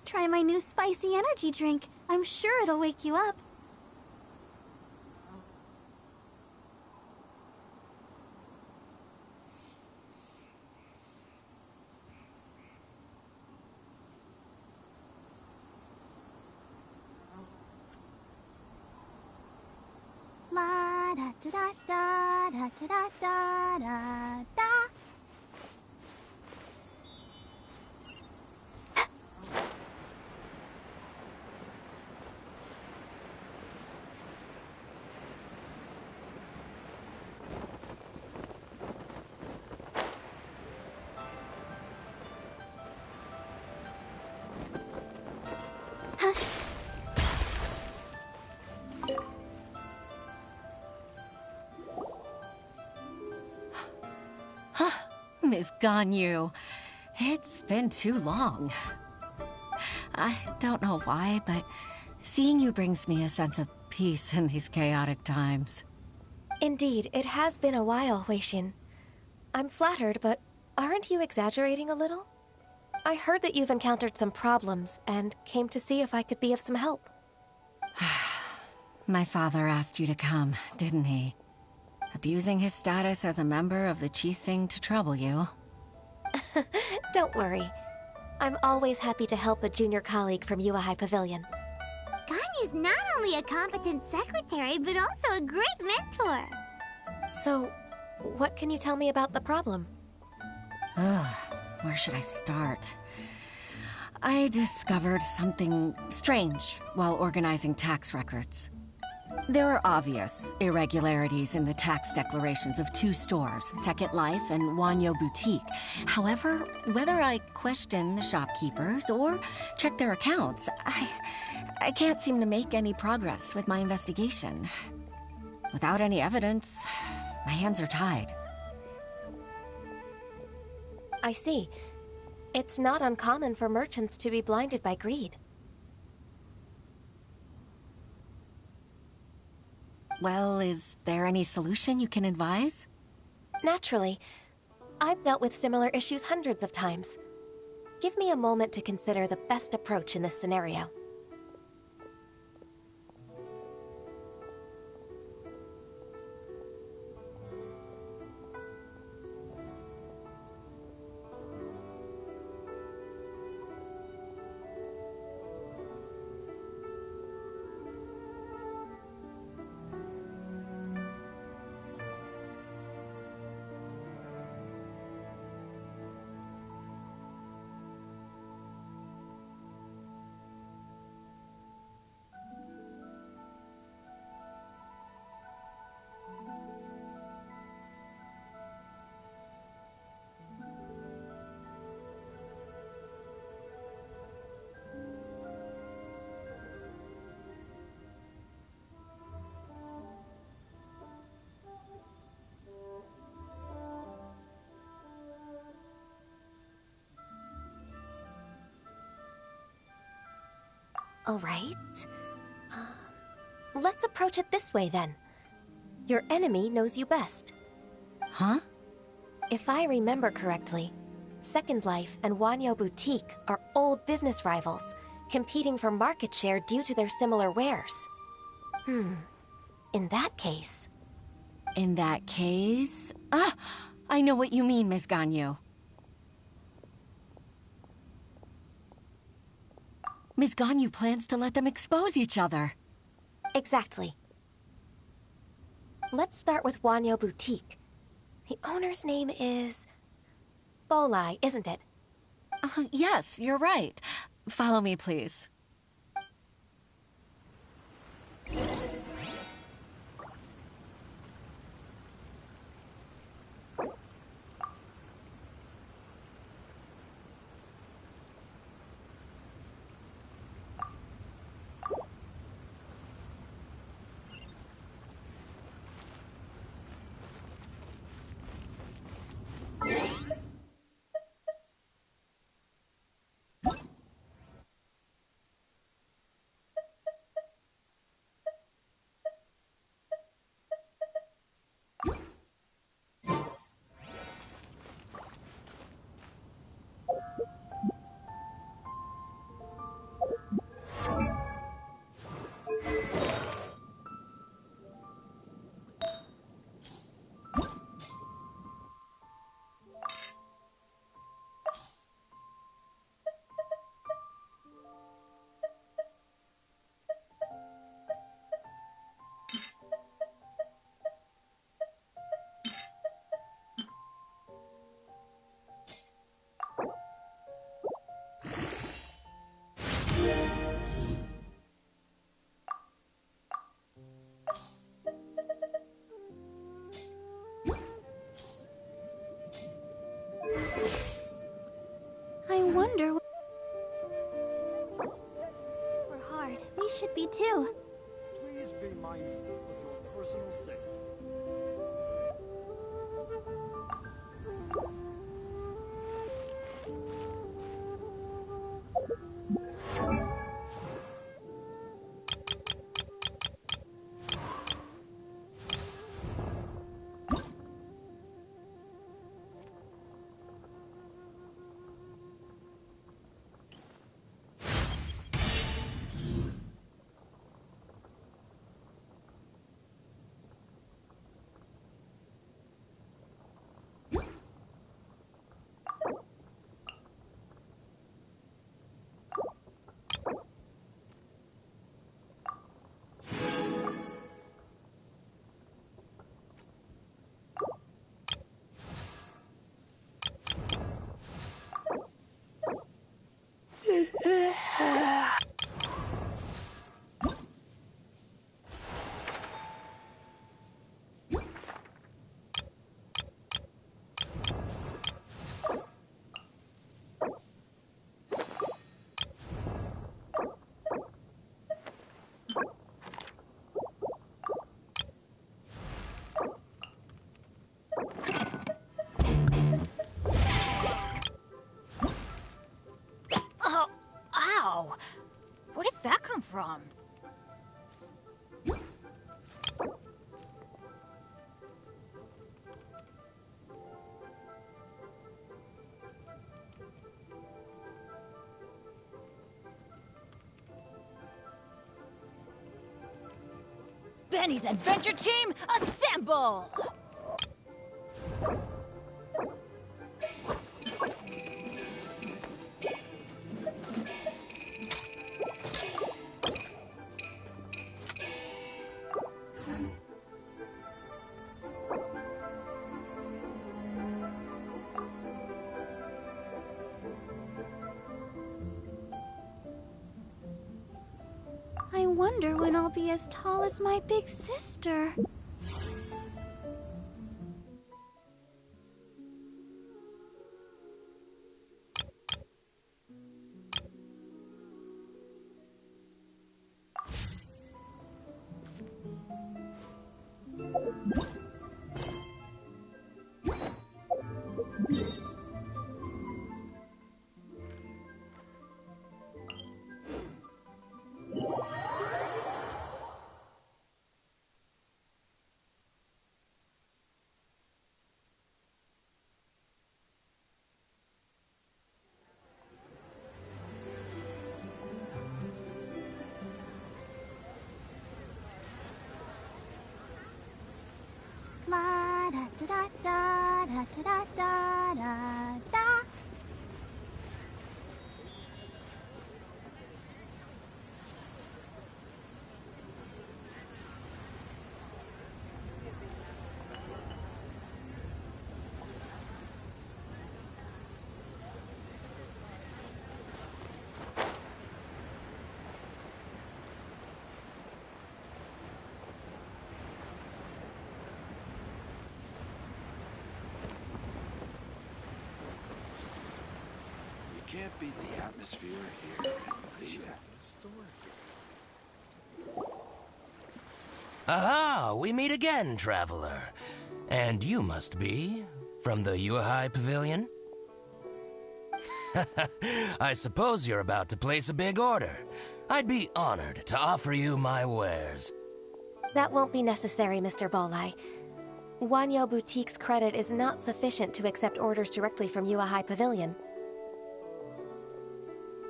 Try my new spicy energy drink. I'm sure it'll wake you up. La da da da da da da da da da. Miss Ganyu, it's been too long. I don't know why, but seeing you brings me a sense of peace in these chaotic times. Indeed, it has been a while, Weishin. I'm flattered, but aren't you exaggerating a little? I heard that you've encountered some problems and came to see if I could be of some help. My father asked you to come, didn't he? Abusing his status as a member of the Qixing to trouble you. Don't worry. I'm always happy to help a junior colleague from Yuehai Pavilion. Ganyu's not only a competent secretary, but also a great mentor. So, what can you tell me about the problem? Ugh, where should I start? I discovered something strange while organizing tax records. There are obvious irregularities in the tax declarations of two stores, Second Life and Wanyo Boutique. However, whether I question the shopkeepers or check their accounts, I can't seem to make any progress with my investigation. Without any evidence, my hands are tied. I see. It's not uncommon for merchants to be blinded by greed. Well, is there any solution you can advise? Naturally. I've dealt with similar issues hundreds of times. Give me a moment to consider the best approach in this scenario. All right. Let's approach it this way, then. Your enemy knows you best. Huh? If I remember correctly, Second Life and Wanyo Boutique are old business rivals, competing for market share due to their similar wares. In that case... In that case... Ah! I know what you mean, Miss Ganyu. Ms. Ganyu plans to let them expose each other. Exactly. Let's start with Wanyo Boutique. The owner's name is... Bolai, isn't it? Yes, you're right. Follow me, please. I wonder... Super hard. We should be too. Please be mindful of your personal safety. Oh, ow! Where did that come from? Benny's adventure team, assemble! I wonder when I'll be as tall as my big sister. La da da da da da da da da da. can't beat the atmosphere here in Liyue. Aha! We meet again, traveler. And you must be from the Yuehai Pavilion? I suppose you're about to place a big order. I'd be honored to offer you my wares. That won't be necessary, Mr. Bolai. Wanyo Boutique's credit is not sufficient to accept orders directly from Yuehai Pavilion.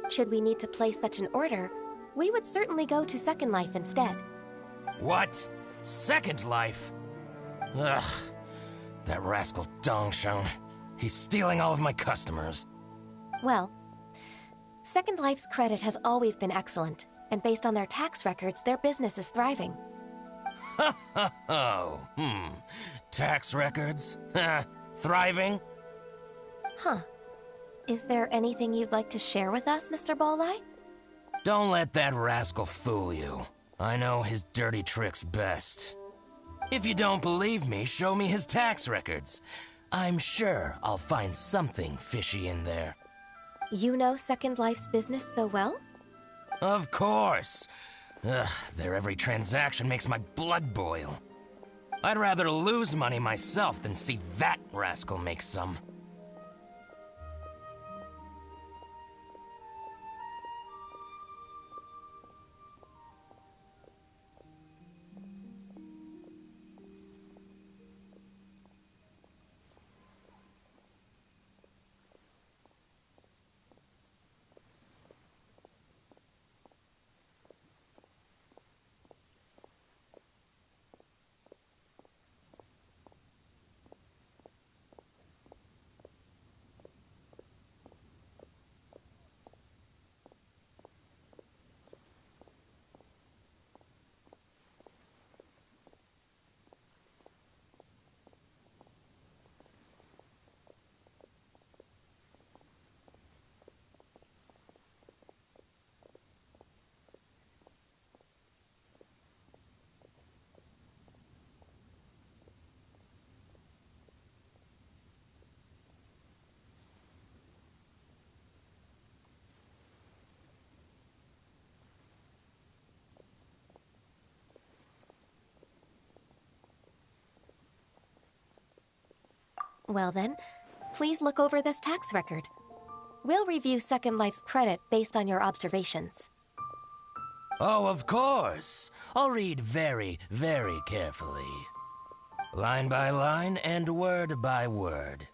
Should we need to place such an order, we would certainly go to Second Life instead. What? Second Life? Ugh. That rascal Dongsheng. He's stealing all of my customers. Well, Second Life's credit has always been excellent, and based on their tax records, their business is thriving. Tax records? Thriving? Huh. Is there anything you'd like to share with us, Mr. Bolai? Don't let that rascal fool you. I know his dirty tricks best. If you don't believe me, show me his tax records. I'm sure I'll find something fishy in there. You know Second Life's business so well? Of course. Ugh, their every transaction makes my blood boil. I'd rather lose money myself than see that rascal make some. Well then, please look over this tax record. We'll review Second Life's credit based on your observations. Oh, of course. I'll read very, very carefully. Line by line and word by word.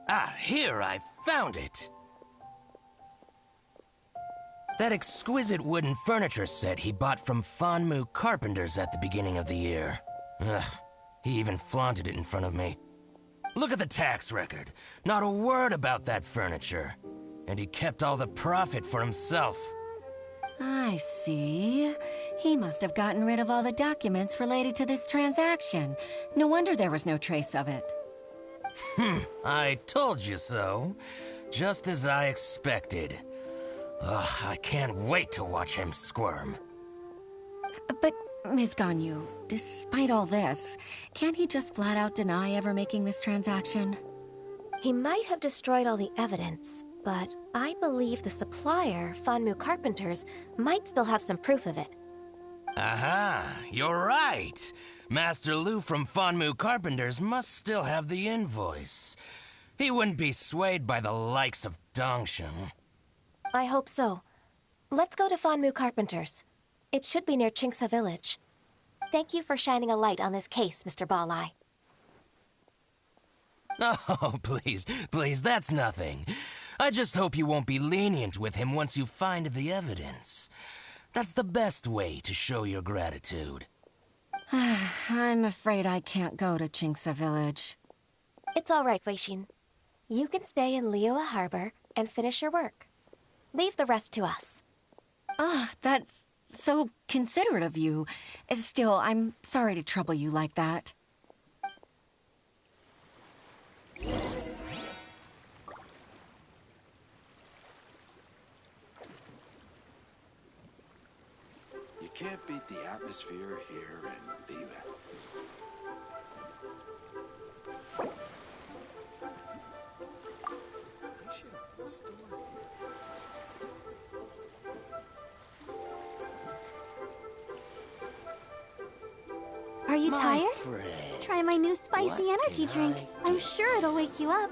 Ah, here, I found it. That exquisite wooden furniture set he bought from Fanmu Carpenters at the beginning of the year. Ugh, he even flaunted it in front of me. Look at the tax record. Not a word about that furniture. And he kept all the profit for himself. I see. He must have gotten rid of all the documents related to this transaction. No wonder there was no trace of it. I told you so. Just as I expected. Ugh, I can't wait to watch him squirm. But, Ms. Ganyu, despite all this, can't he just flat out deny ever making this transaction? He might have destroyed all the evidence, but I believe the supplier, Fanmu Carpenters, might still have some proof of it. Aha, you're right. Master Lu from Fanmu Carpenters must still have the invoice. He wouldn't be swayed by the likes of Dongsheng. I hope so. Let's go to Fanmu Carpenters. It should be near Chingsa Village. Thank you for shining a light on this case, Mr. Balai. Oh, please, that's nothing. I just hope you won't be lenient with him once you find the evidence. That's the best way to show your gratitude. I'm afraid I can't go to Chingsa Village. It's all right, Weishin. You can stay in Liyue Harbor and finish your work. Leave the rest to us. That's so considerate of you. Still, I'm sorry to trouble you like that. You can't beat the atmosphere here in Liyue. Are you tired? Try my new spicy energy drink. I'm sure it'll wake you up.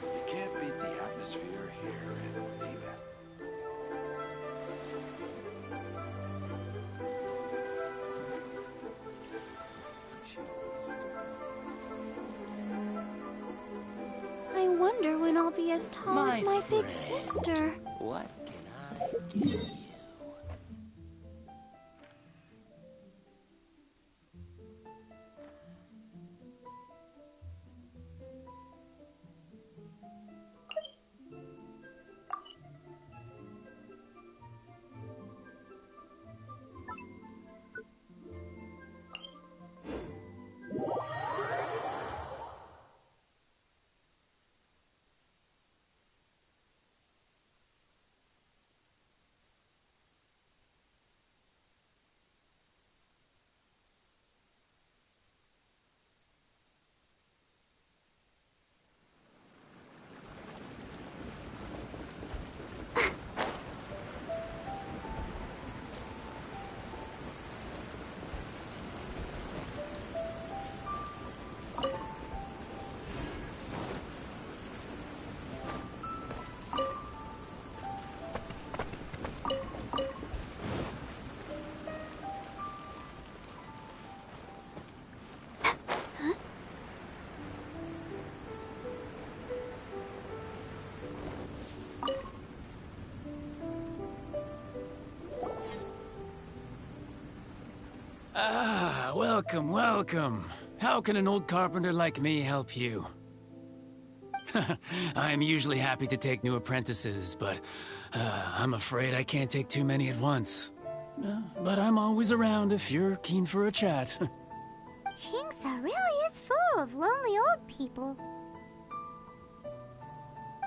You can't beat the atmosphere here and leave it. I wonder when I'll be as tall as my big sister. What can I give you? Ah, welcome, welcome. How can an old carpenter like me help you? I'm usually happy to take new apprentices, but I'm afraid I can't take too many at once. But I'm always around if you're keen for a chat. Chingsa really is full of lonely old people.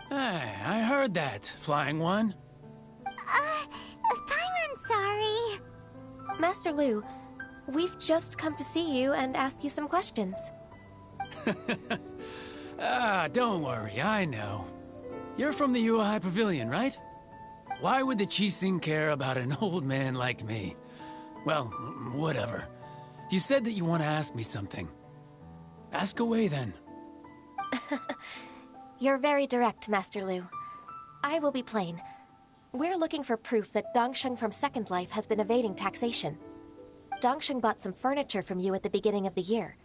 Hey, I heard that, Flying One. Paimon's sorry. Master Lu, we've just come to see you and ask you some questions. Don't worry, I know. You're from the Yuehai Pavilion, right? Why would the Qixing care about an old man like me? Well, whatever. You said that you want to ask me something. Ask away, then. You're very direct, Master Lu. I will be plain. We're looking for proof that Dongsheng from Second Life has been evading taxation. Dongsheng bought some furniture from you at the beginning of the year.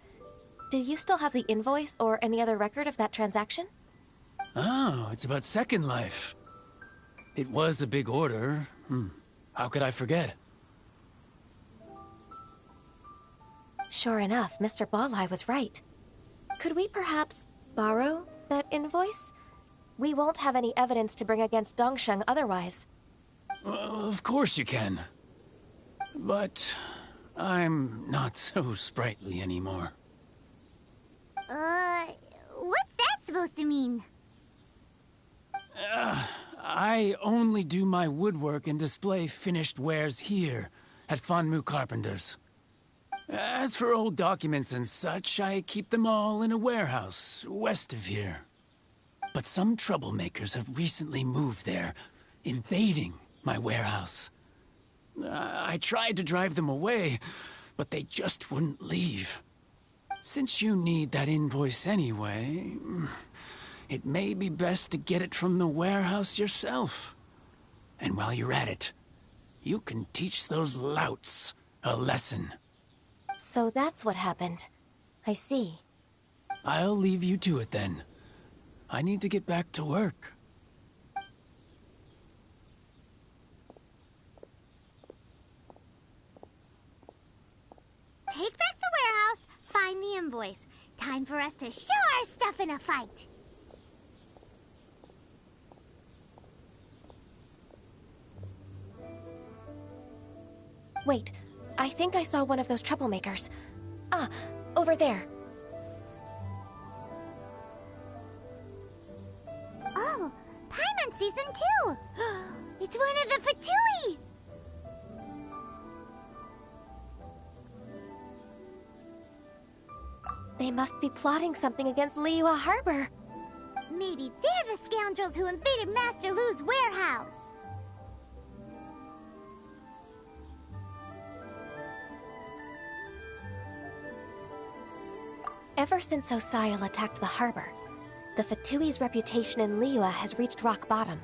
Do you still have the invoice or any other record of that transaction? Oh, it's about Second Life. It was a big order. How could I forget? Sure enough, Mr. Balai was right. Could we perhaps borrow that invoice? We won't have any evidence to bring against Dongsheng otherwise. Of course you can. But I'm not so sprightly anymore. What's that supposed to mean? I only do my woodwork and display finished wares here at Fanmu Carpenter's. As for old documents and such, I keep them all in a warehouse west of here. But some troublemakers have recently moved there, invading my warehouse. I tried to drive them away, but they just wouldn't leave. Since you need that invoice anyway, it may be best to get it from the warehouse yourself. And while you're at it, you can teach those louts a lesson. So that's what happened. I see. I'll leave you to it then. I need to get back to work. Take back the warehouse, find the invoice. Time for us to show our stuff in a fight. Wait, I think I saw one of those troublemakers. Ah, over there. Oh, Paimon sees them too. It's one of the Fatui. They must be plotting something against Liyue Harbor. Maybe they're the scoundrels who invaded Master Lu's warehouse. Ever since Osial attacked the harbor, the Fatui's reputation in Liyue has reached rock bottom.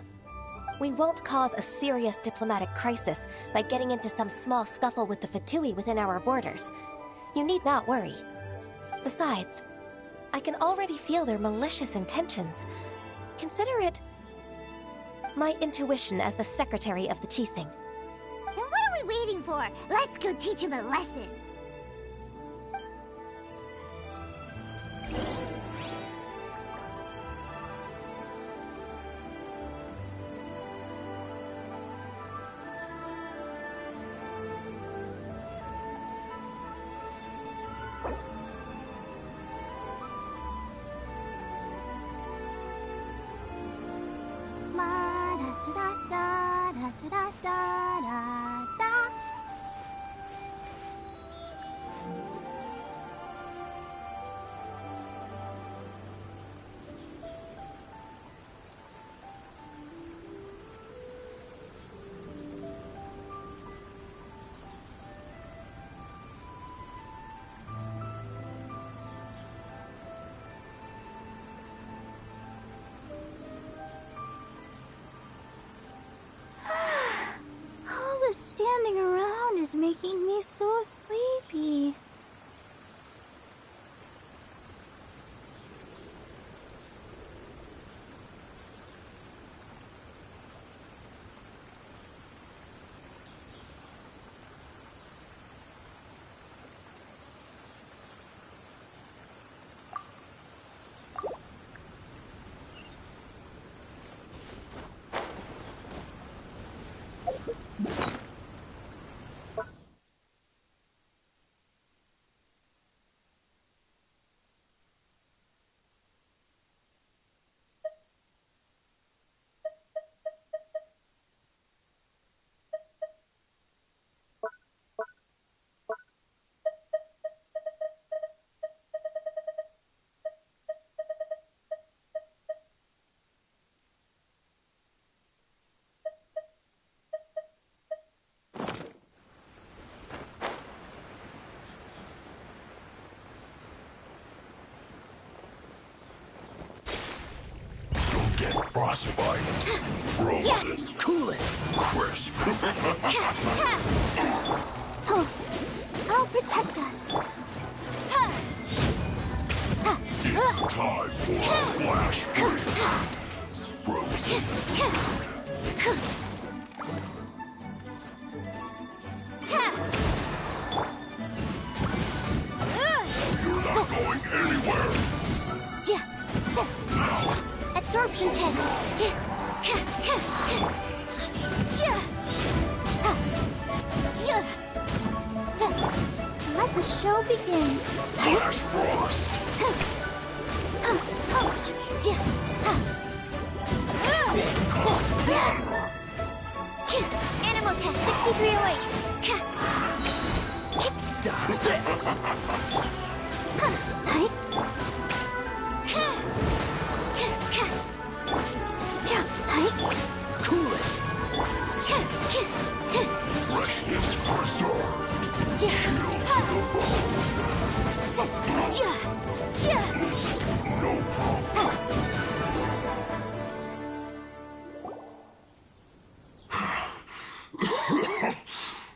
We won't cause a serious diplomatic crisis by getting into some small scuffle with the Fatui within our borders. You need not worry. Besides, I can already feel their malicious intentions. Consider it my intuition as the secretary of the Qixing. Then what are we waiting for? Let's go teach him a lesson. Standing around is making me so sleepy. Frostbite. Frozen. Cool it. Crisp. I'll protect us. It's time for a flash freeze. Frozen. You're not going anywhere. Now. Absorption test. Let the show begin. Flash frost. Animal test 6308. Dodge this. Cool it. Freshness preserved. Chill to the bone. It's no problem.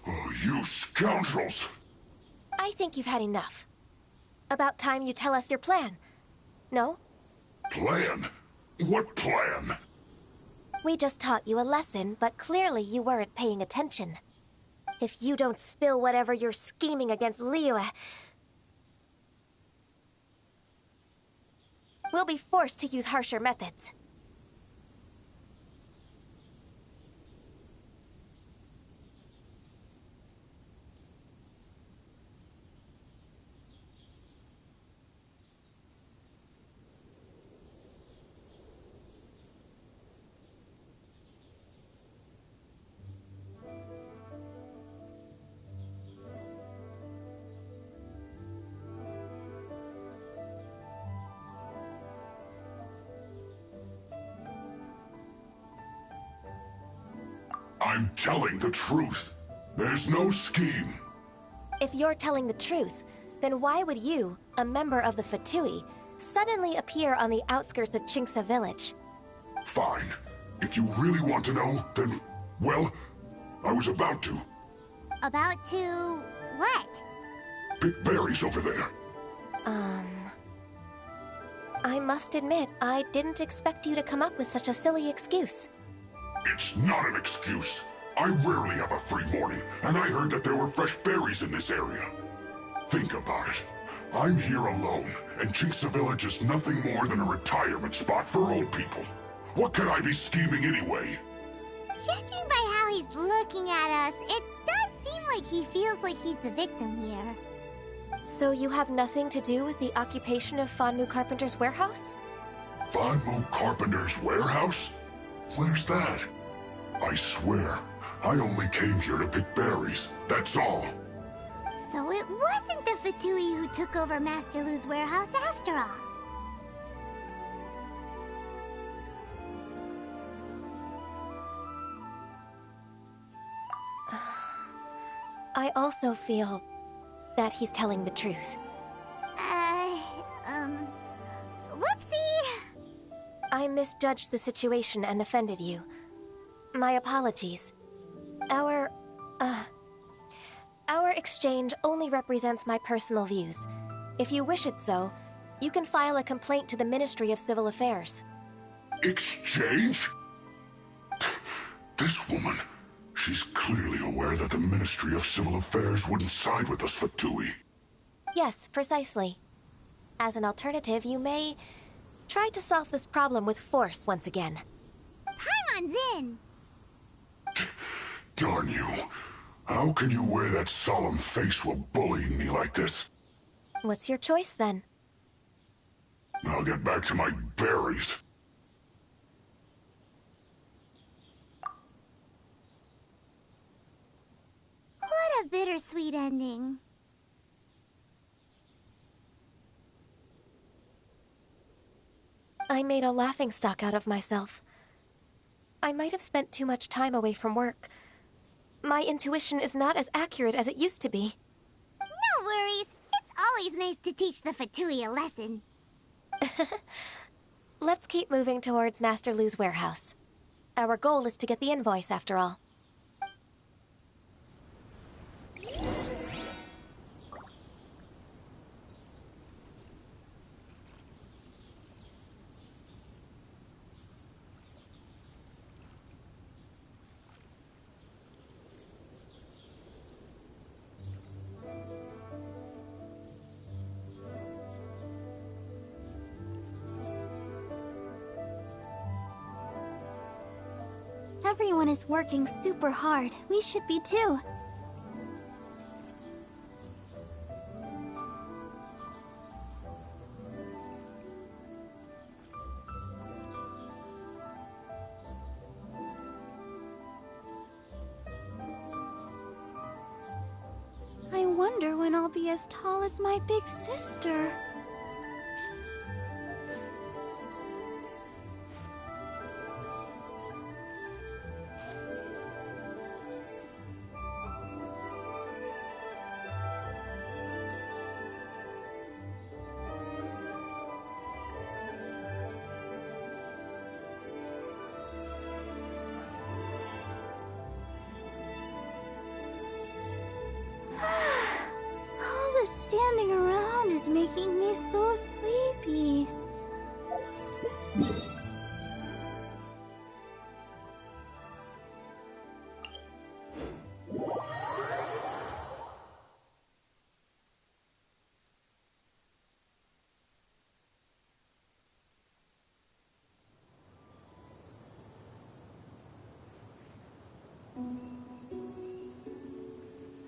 Oh, you scoundrels! I think you've had enough. About time you tell us your plan. No? Plan? What plan? We just taught you a lesson, but clearly you weren't paying attention. If you don't spill whatever you're scheming against Liyue, we'll be forced to use harsher methods. I'm telling the truth. There's no scheme. If you're telling the truth, then why would you, a member of the Fatui, suddenly appear on the outskirts of Chinksa village? Fine. If you really want to know, then, well, I was about to. About to... what? Pick berries over there. I must admit, I didn't expect you to come up with such a silly excuse. It's not an excuse. I rarely have a free morning, and I heard that there were fresh berries in this area. Think about it. I'm here alone, and Chinksa Village is nothing more than a retirement spot for old people. What could I be scheming anyway? Judging by how he's looking at us, it does seem like he feels like he's the victim here. So you have nothing to do with the occupation of Fanmu Carpenter's warehouse? Fanmu Carpenter's warehouse? Where's that? I swear, I only came here to pick berries, that's all. So it wasn't the Fatui who took over Master Lu's warehouse after all. I also feel that he's telling the truth. Whoopsie! I misjudged the situation and offended you. My apologies. Our exchange only represents my personal views. If you wish it so, you can file a complaint to the Ministry of Civil Affairs. Exchange? This woman, she's clearly aware that the Ministry of Civil Affairs wouldn't side with us, Fatui. Yes, precisely. As an alternative, you may try to solve this problem with force once again. Paimon's in! Darn you. How can you wear that solemn face while bullying me like this? What's your choice, then? I'll get back to my berries. What a bittersweet ending. I made a laughingstock out of myself. I might have spent too much time away from work. My intuition is not as accurate as it used to be. No worries. It's always nice to teach the Fatui a lesson. Let's keep moving towards Master Lu's warehouse. Our goal is to get the invoice, after all. Everyone is working super hard. We should be too. I wonder when I'll be as tall as my big sister. All this standing around is making me so sleepy.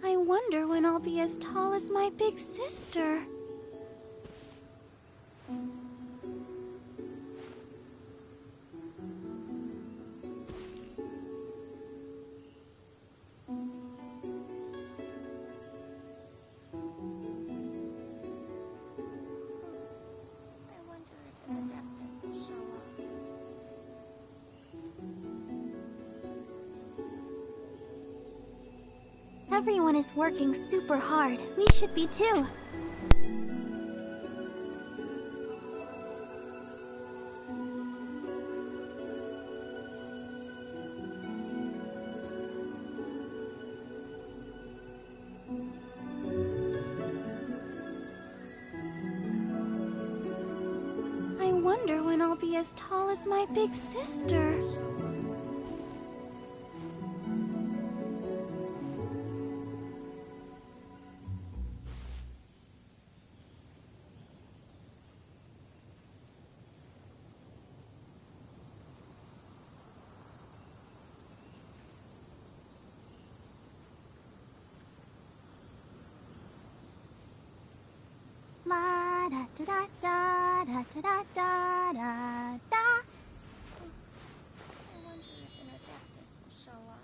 I wonder when I'll be as tall as my big sister. Everyone is working super hard. We should be too. I wonder when I'll be as tall as my big sister. La da da da da da da da da da. I wonder if an Adeptus will show up.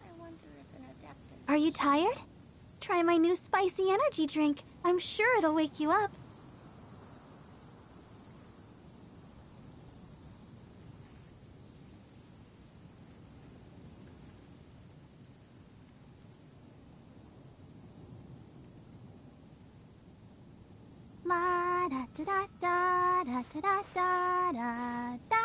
I wonder if an Adeptus... Are you tired? Try my new spicy energy drink. I'm sure it'll wake you up. La da da da da da da da da da.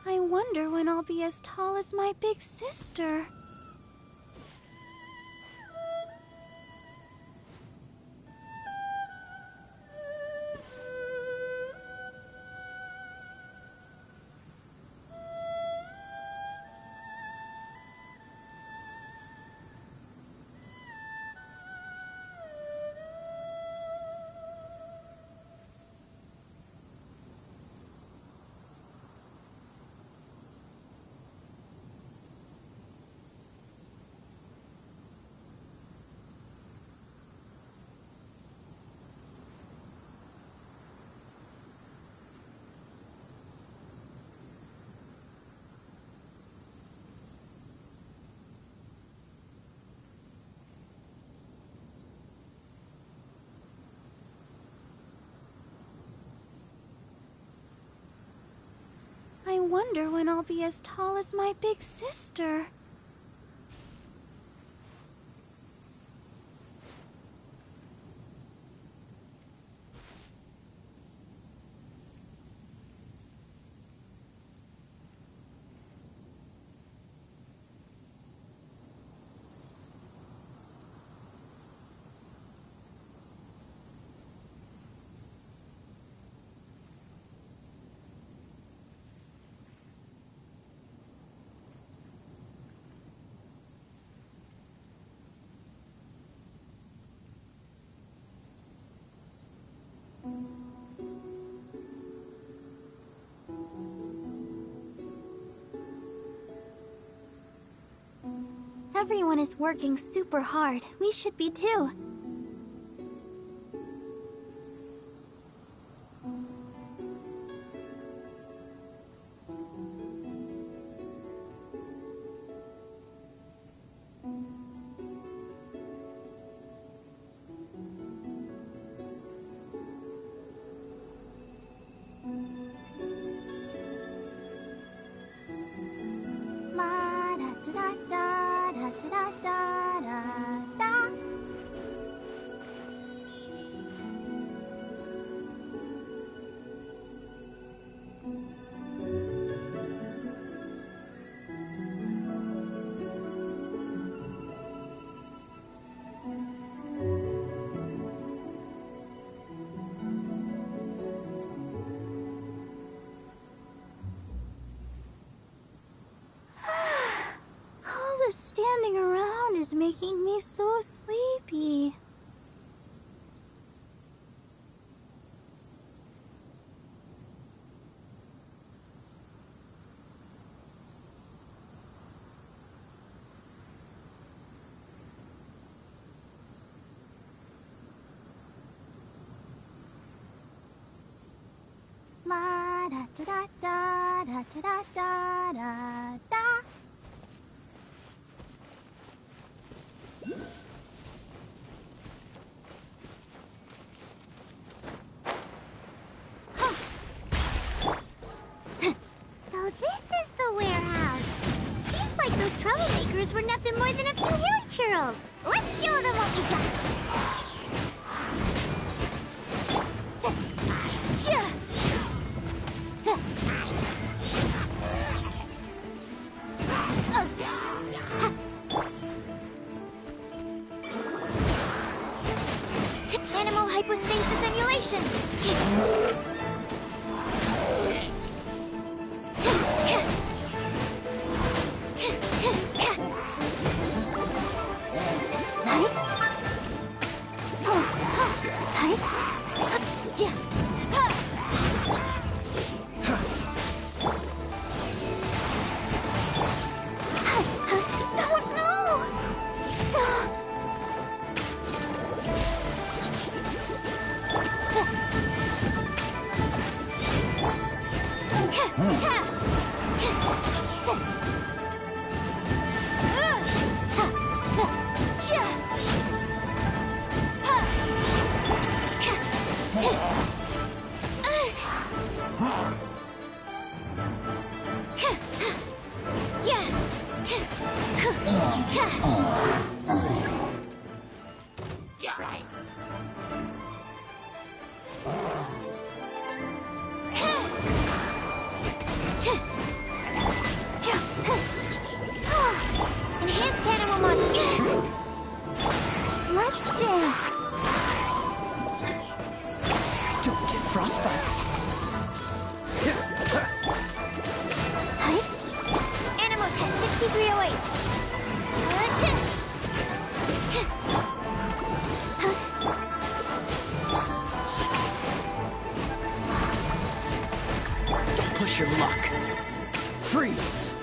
I wonder when I'll be as tall as my big sister. I wonder when I'll be as tall as my big sister. Everyone is working super hard. We should be too. La da da da da da da da da. All the standing around is making me so sleepy. So this is the warehouse. Seems like those troublemakers were nothing more than a few hair churls. Let's show them what we got. Animal hypostasis emulation. Enhanced animal mod. Let's dance. Don't get frostbite. Animal test 6308. Don't push your luck. Freeze.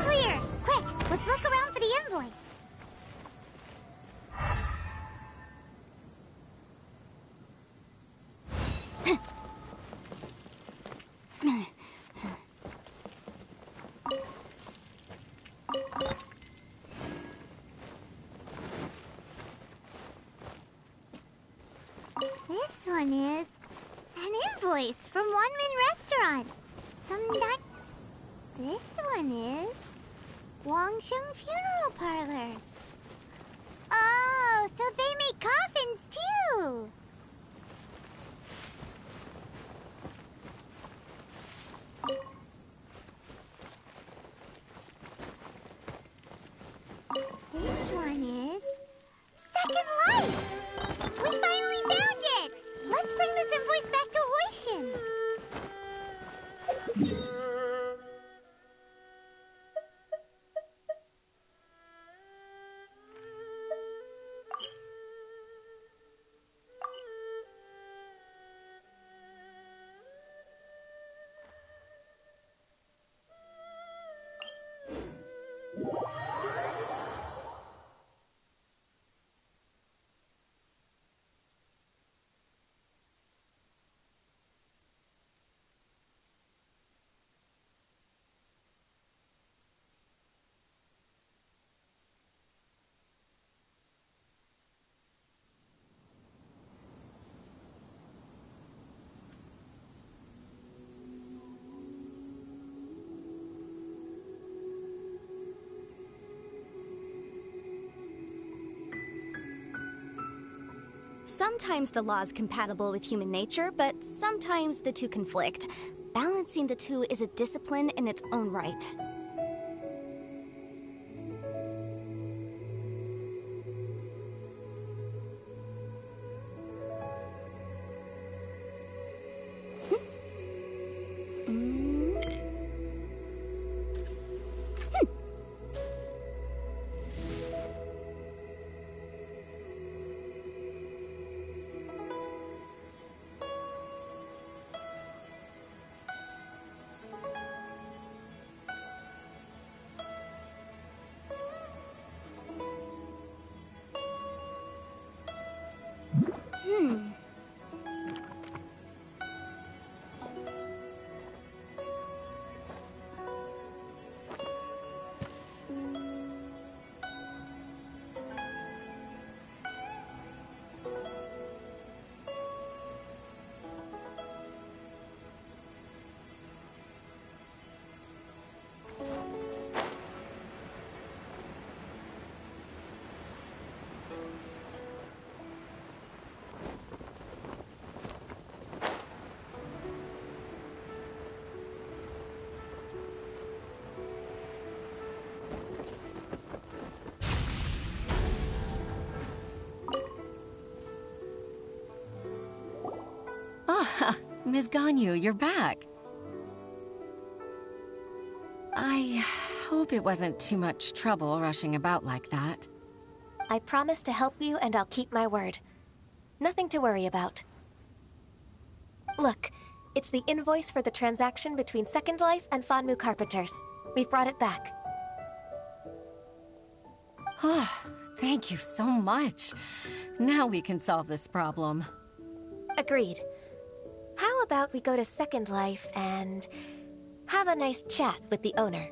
Clear! Quick, let's look around for the invoice. This one is an invoice from One Min Restaurant. This one is Wangsheng Funeral Parlors. Oh, so they make coffins too. This one is Second Life. We finally found it. Let's bring this invoice back to Hoishin. Sometimes the law's compatible with human nature, but sometimes the two conflict. Balancing the two is a discipline in its own right. Ah, Ms. Ganyu, you're back. I hope it wasn't too much trouble rushing about like that. I promise to help you and I'll keep my word. Nothing to worry about. Look, it's the invoice for the transaction between Second Life and Fanmu Carpenters. We've brought it back. Oh, thank you so much. Now we can solve this problem. Agreed. How about we go to Second Life and have a nice chat with the owner?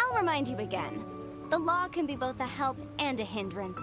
I'll remind you again. The law can be both a help and a hindrance.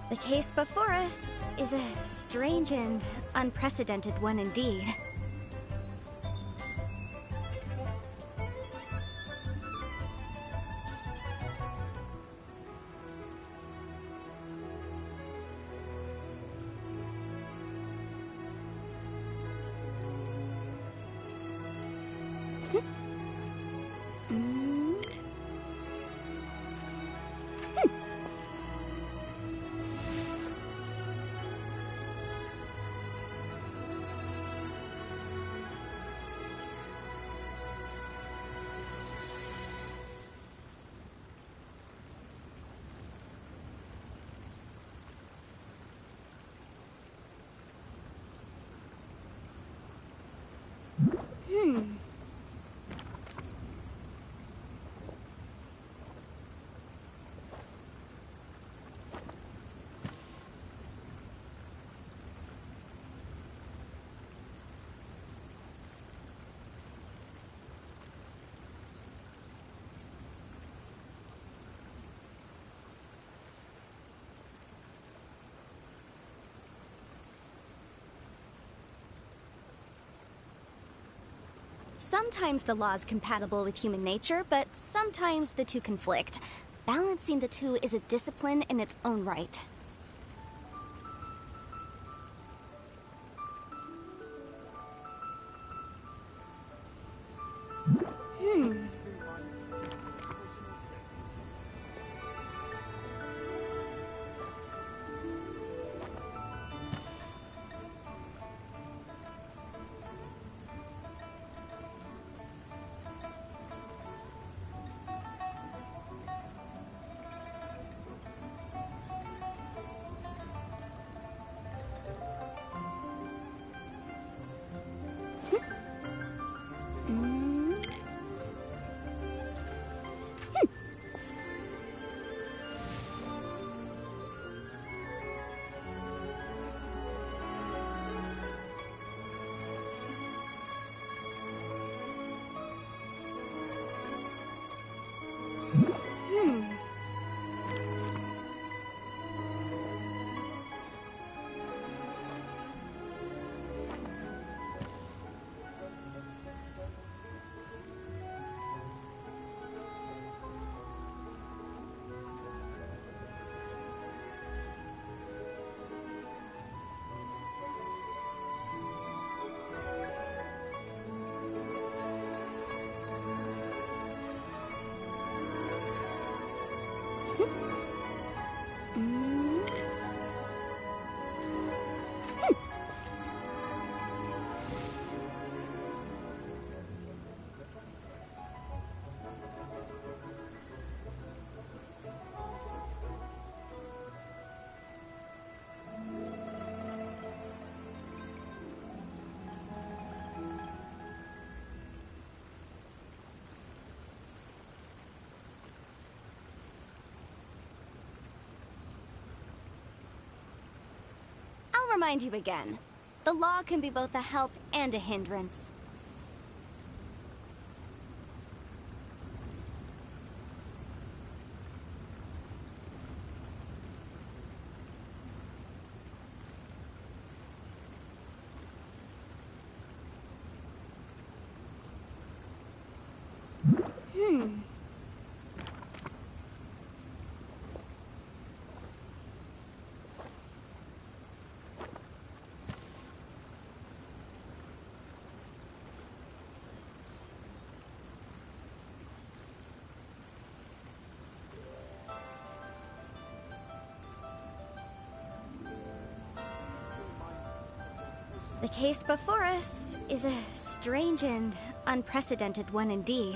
The case before us is a strange and unprecedented one indeed. Sometimes the law is compatible with human nature, but sometimes the two conflict. Balancing the two is a discipline in its own right. I'll remind you again. The law can be both a help and a hindrance. The case before us is a strange and unprecedented one indeed.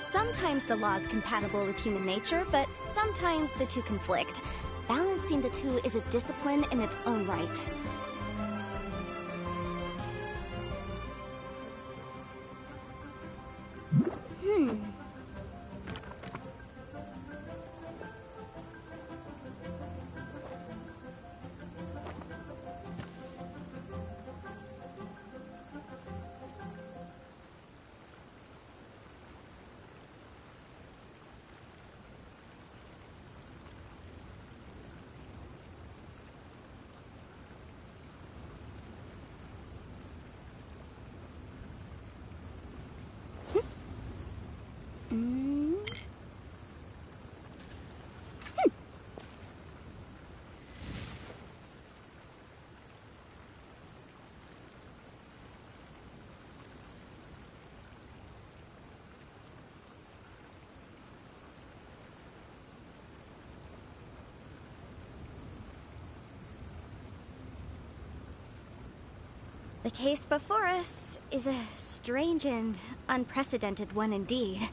Sometimes the law is compatible with human nature, but sometimes the two conflict. Balancing the two is a discipline in its own right. The case before us is a strange and unprecedented one indeed.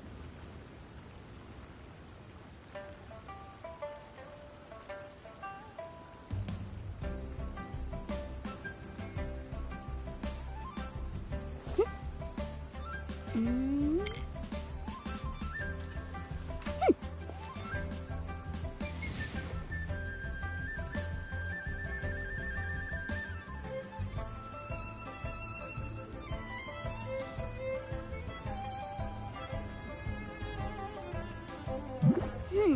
Please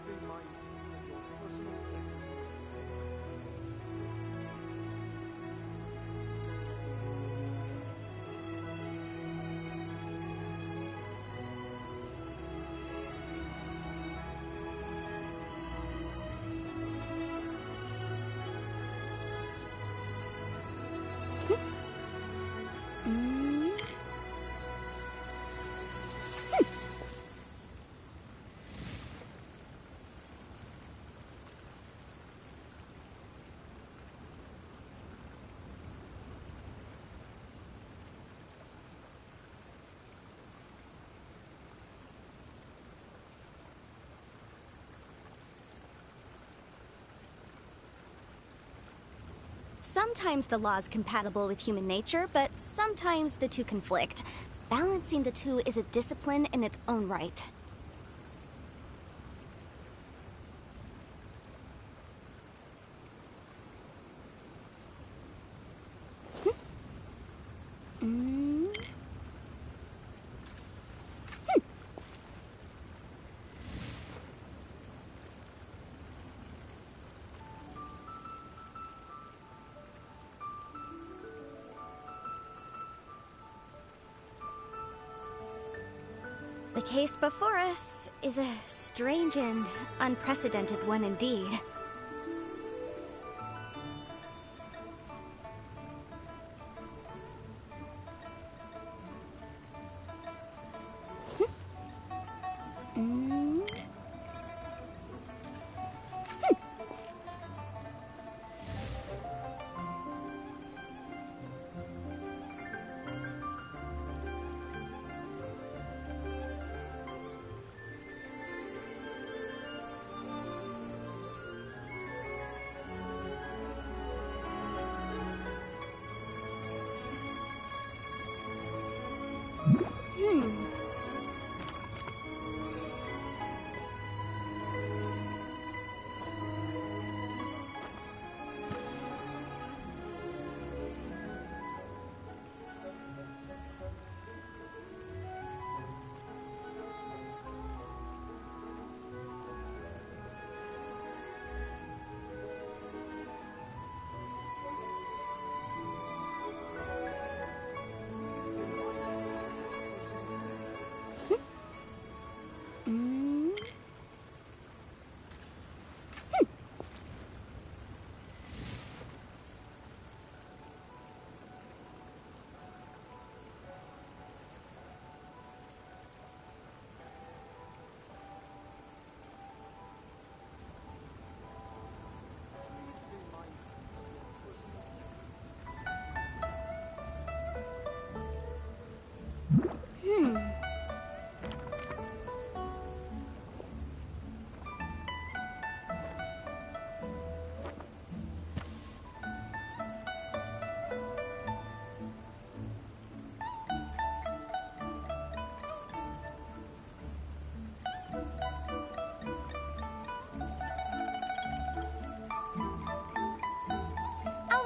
be mindful of your personal safety. Sometimes the law is compatible with human nature, but sometimes the two conflict. Balancing the two is a discipline in its own right. The case before us is a strange and unprecedented one indeed.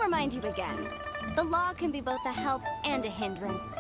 Remind you again. The law can be both a help and a hindrance.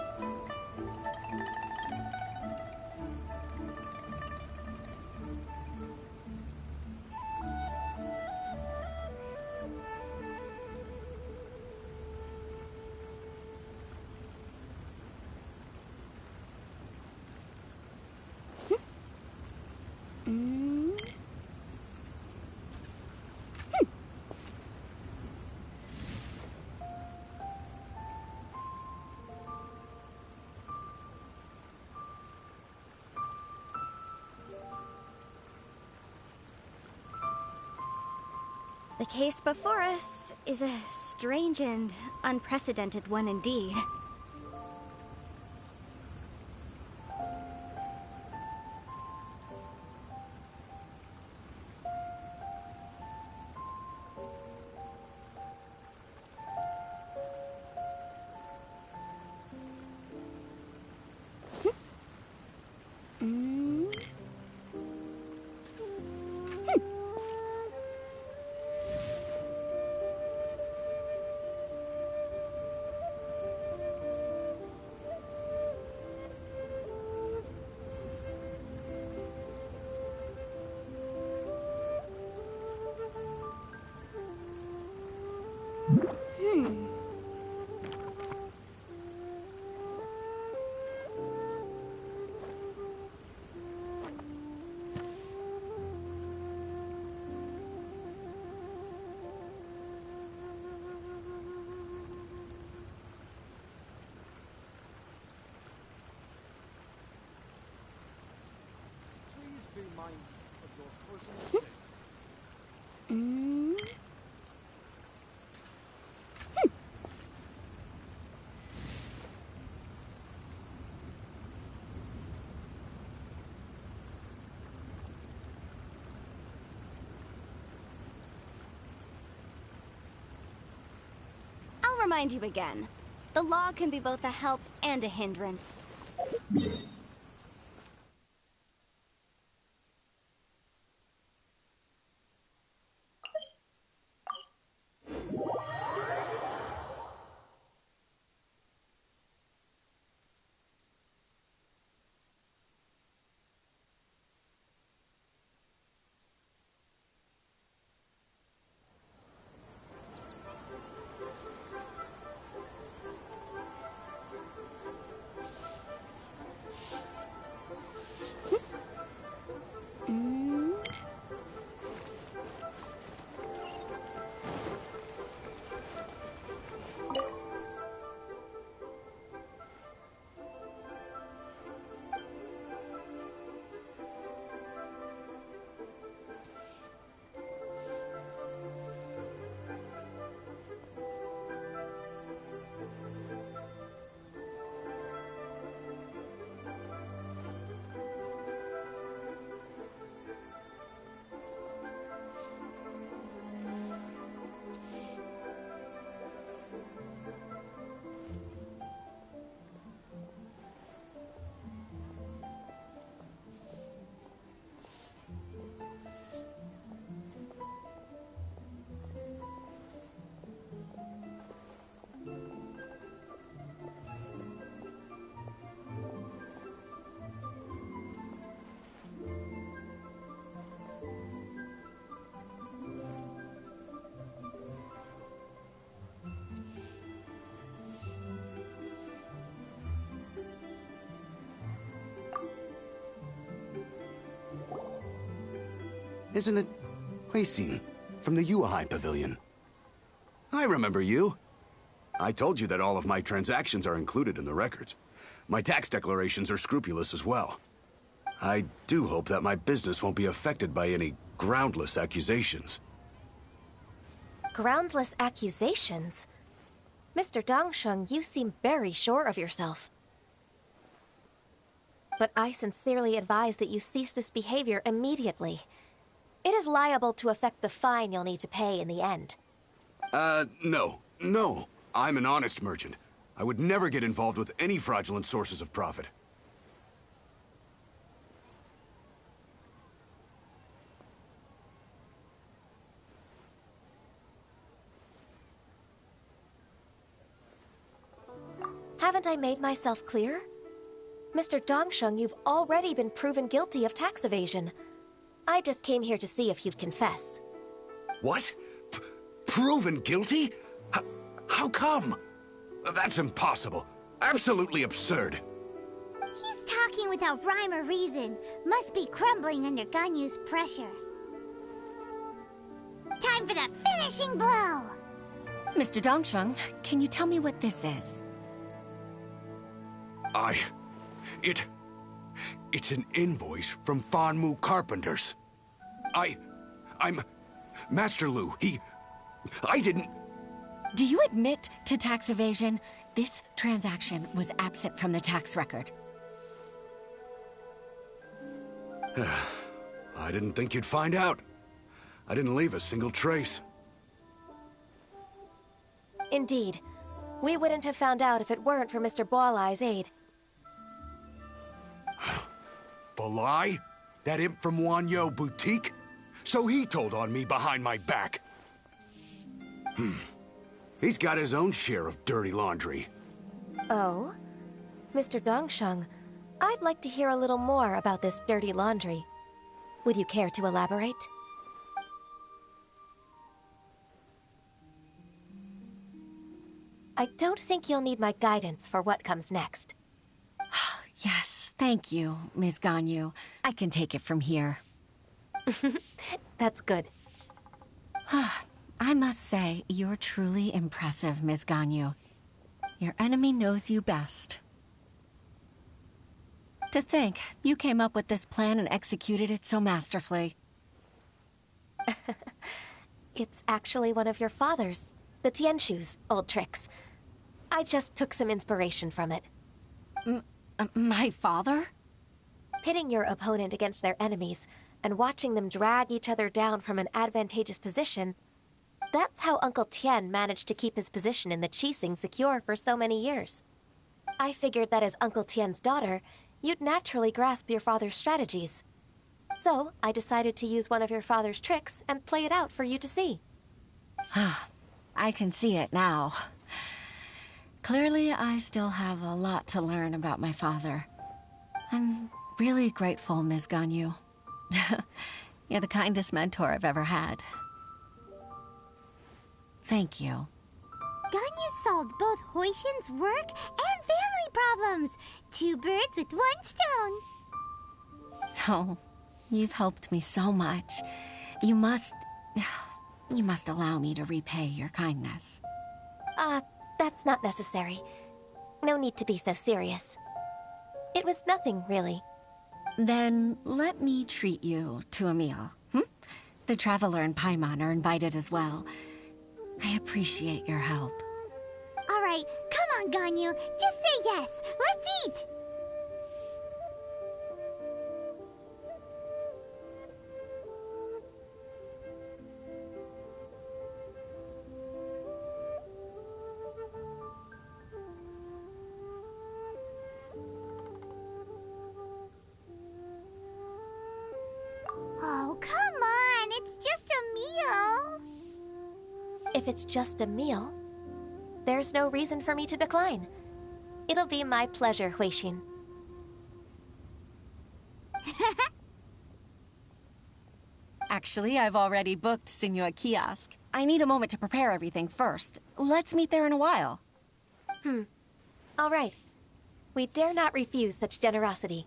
The case before us is a strange and unprecedented one indeed. Please be mindful of your personal safety. I'll remind you again. The law can be both a help and a hindrance. Isn't it Huixin from the Yuehai Pavilion? I remember you. I told you that all of my transactions are included in the records. My tax declarations are scrupulous as well. I do hope that my business won't be affected by any groundless accusations. Groundless accusations? Mr. Dongsheng, you seem very sure of yourself. But I sincerely advise that you cease this behavior immediately. It is liable to affect the fine you'll need to pay in the end. No. I'm an honest merchant. I would never get involved with any fraudulent sources of profit. Haven't I made myself clear? Mr. Dongsheng, you've already been proven guilty of tax evasion. I just came here to see if you'd confess. What? Proven guilty? How come? That's impossible. Absolutely absurd. He's talking without rhyme or reason. Must be crumbling under Ganyu's pressure. Time for the finishing blow! Mr. Dongsheng, can you tell me what this is? It's an invoice from Fanmu Carpenters. I'm Master Lu. I didn't... Do you admit to tax evasion? This transaction was absent from the tax record. I didn't think you'd find out. I didn't leave a single trace. Indeed. We wouldn't have found out if it weren't for Mr. Boileau's aid. Balai? That imp from Wanyo Boutique? So he told on me behind my back. He's got his own share of dirty laundry. Oh? Mr. Dongsheng, I'd like to hear a little more about this dirty laundry. Would you care to elaborate? I don't think you'll need my guidance for what comes next. Yes, thank you, Ms. Ganyu. I can take it from here. That's good. I must say, you're truly impressive, Ms. Ganyu. Your enemy knows you best. To think, you came up with this plan and executed it so masterfully. It's actually one of your father's, the Tianshu's, old tricks. I just took some inspiration from it. My father? Pitting your opponent against their enemies and watching them drag each other down from an advantageous position, that's how Uncle Tien managed to keep his position in the Qixing secure for so many years. I figured that as Uncle Tien's daughter, you'd naturally grasp your father's strategies. So, I decided to use one of your father's tricks and play it out for you to see. I can see it now. Clearly, I still have a lot to learn about my father. I'm really grateful, Ms. Ganyu. You're the kindest mentor I've ever had. Thank you. Ganyu solved both Huixin's work and family problems. 2 birds with 1 stone. Oh, you've helped me so much. You must allow me to repay your kindness. That's not necessary. No need to be so serious. It was nothing, really. Then let me treat you to a meal. The Traveler and Paimon are invited as well. I appreciate your help. All right, come on, Ganyu. Just say yes. Let's eat. Oh, come on. It's just a meal. If it's just a meal, there's no reason for me to decline. It'll be my pleasure, Huixin. Actually, I've already booked Senua Kiosk. I need a moment to prepare everything first. Let's meet there in a while. All right. We dare not refuse such generosity.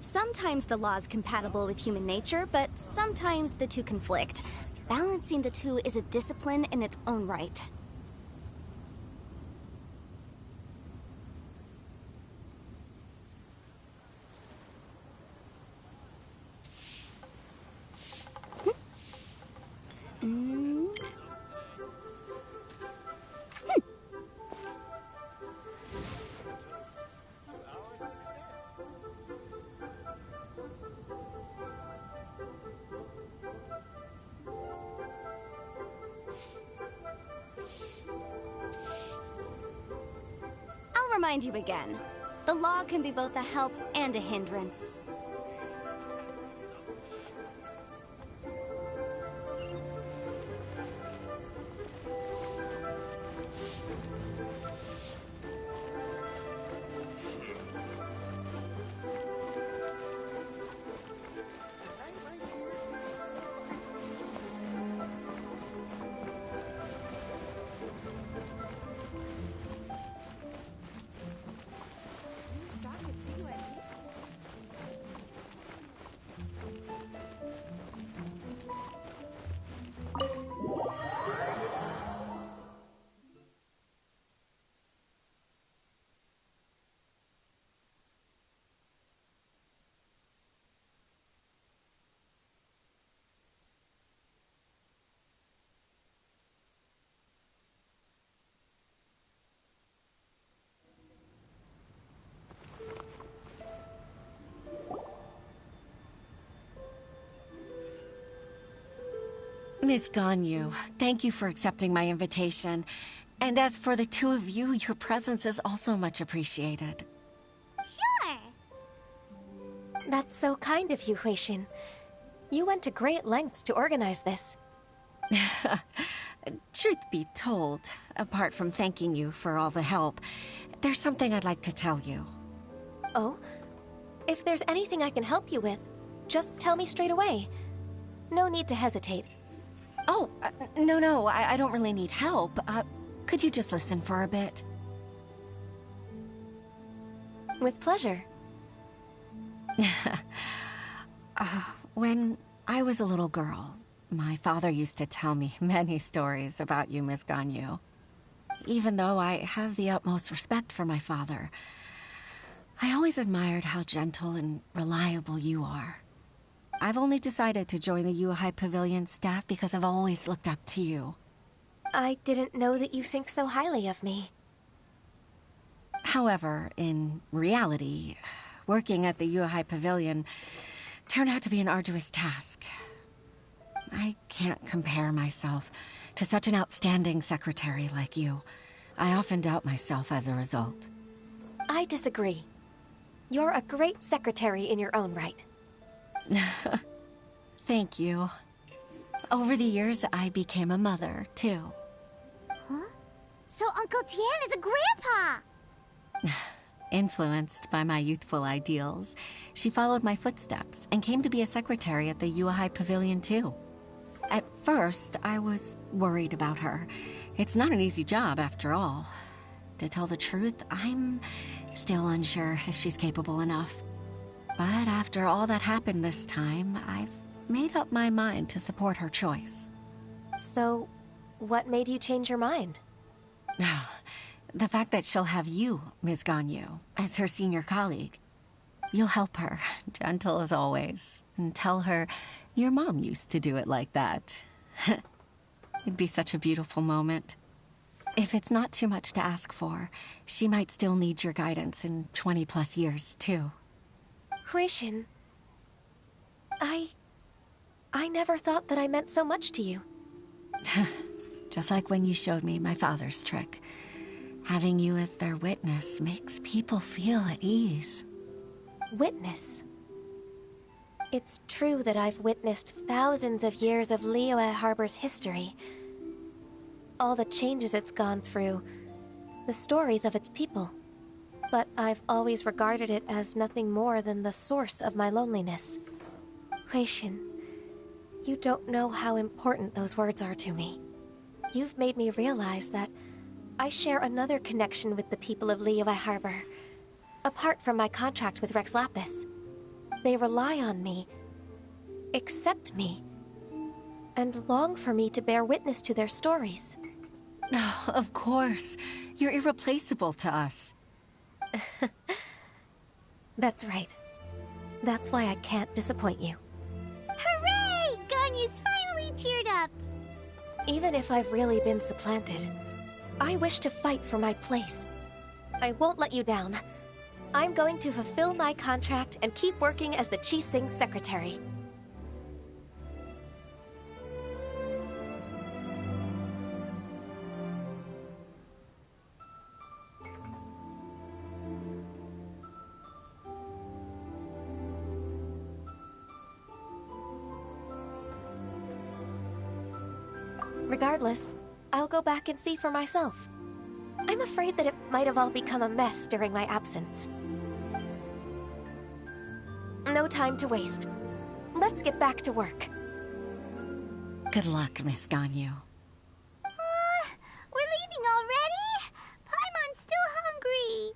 Sometimes the law is compatible with human nature, but sometimes the two conflict. Balancing the two is a discipline in its own right. I'll remind you again. The law can be both a help and a hindrance. Miss Ganyu, thank you for accepting my invitation. And as for the two of you, your presence is also much appreciated. Sure. That's so kind of you, Huixin. You went to great lengths to organize this. Truth be told, apart from thanking you for all the help, there's something I'd like to tell you. Oh? If there's anything I can help you with, just tell me straight away. No need to hesitate. Oh, no, I don't really need help. Could you just listen for a bit? With pleasure. When I was a little girl, my father used to tell me many stories about you, Miss Ganyu. Even though I have the utmost respect for my father, I always admired how gentle and reliable you are. I've only decided to join the Yuhai Pavilion staff because I've always looked up to you. I didn't know that you think so highly of me. However, in reality, working at the Yuhai Pavilion turned out to be an arduous task. I can't compare myself to such an outstanding secretary like you. I often doubt myself as a result. I disagree. You're a great secretary in your own right. Thank you. Over the years, I became a mother, too. Huh? So Uncle Tian is a grandpa! Influenced by my youthful ideals, she followed my footsteps and came to be a secretary at the Yuhai Pavilion, too. At first, I was worried about her. It's not an easy job, after all. To tell the truth, I'm still unsure if she's capable enough. But after all that happened this time, I've made up my mind to support her choice. So, what made you change your mind? The fact that she'll have you, Ms. Ganyu, as her senior colleague. You'll help her, gentle as always, and tell her your mom used to do it like that. It'd be such a beautiful moment. If it's not too much to ask for, she might still need your guidance in 20+ years, too. Huixin, I never thought that I meant so much to you. Just like when you showed me my father's trick. Having you as their witness makes people feel at ease. Witness? It's true that I've witnessed thousands of years of Liyue Harbor's history. All the changes it's gone through, the stories of its people. But I've always regarded it as nothing more than the source of my loneliness. Huixin, you don't know how important those words are to me. You've made me realize that I share another connection with the people of Liyue Harbor. Apart from my contract with Rex Lapis, they rely on me, accept me, and long for me to bear witness to their stories. Oh, of course. You're irreplaceable to us. That's right. That's why I can't disappoint you. Hooray! Ganyu's finally cheered up! Even if I've really been supplanted, I wish to fight for my place. I won't let you down. I'm going to fulfill my contract and keep working as the Qixing secretary. Regardless, I'll go back and see for myself. I'm afraid that it might have all become a mess during my absence. No time to waste. Let's get back to work. Good luck, Miss Ganyu. We're leaving already? Paimon's still hungry.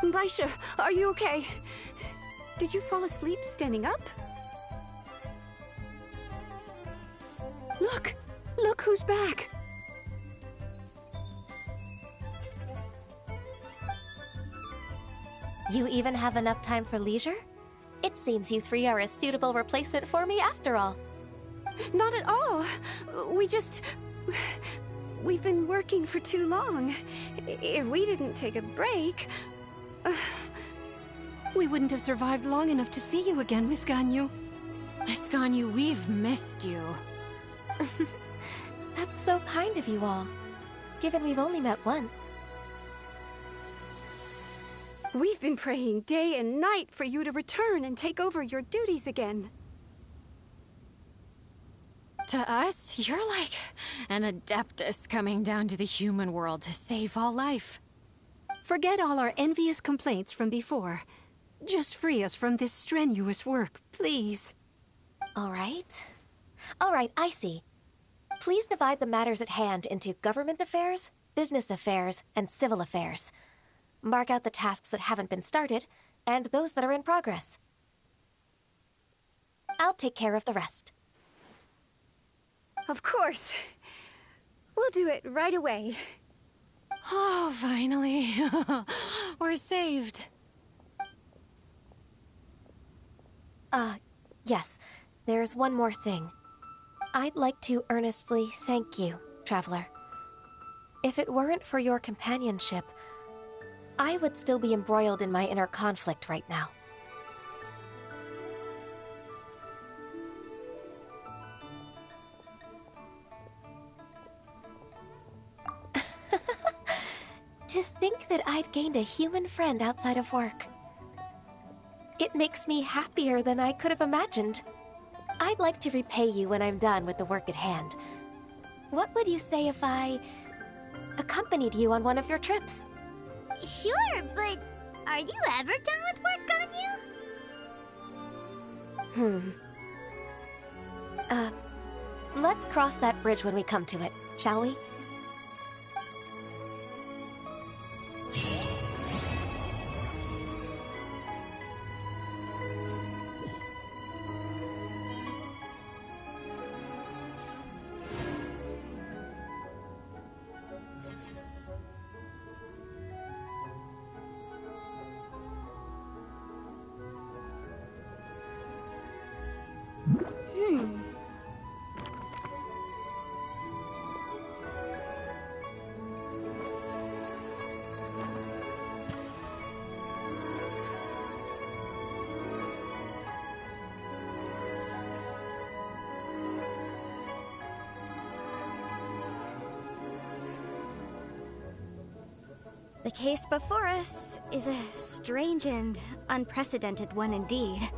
Baisha, are you okay? Did you fall asleep standing up? Look! Look who's back! You even have enough time for leisure? It seems you three are a suitable replacement for me after all. Not at all. We've been working for too long. If we didn't take a break... We wouldn't have survived long enough to see you again, Miss Ganyu. Miss Ganyu, we've missed you. That's so kind of you all, given we've only met once. We've been praying day and night for you to return and take over your duties again. To us, you're like an adeptus coming down to the human world to save all life. Forget all our envious complaints from before. Just free us from this strenuous work, please. All right, I see. Please divide the matters at hand into government affairs, business affairs, and civil affairs. Mark out the tasks that haven't been started, and those that are in progress. I'll take care of the rest. Of course. We'll do it right away. Oh, finally. We're saved. Yes. There's one more thing. I'd like to earnestly thank you, Traveler. If it weren't for your companionship, I would still be embroiled in my inner conflict right now. To think that I'd gained a human friend outside of work. It makes me happier than I could have imagined. I'd like to repay you when I'm done with the work at hand. What would you say if I accompanied you on one of your trips? Sure, but are you ever done with work, Ganyu? Let's cross that bridge when we come to it, shall we? The case before us is a strange and unprecedented one indeed.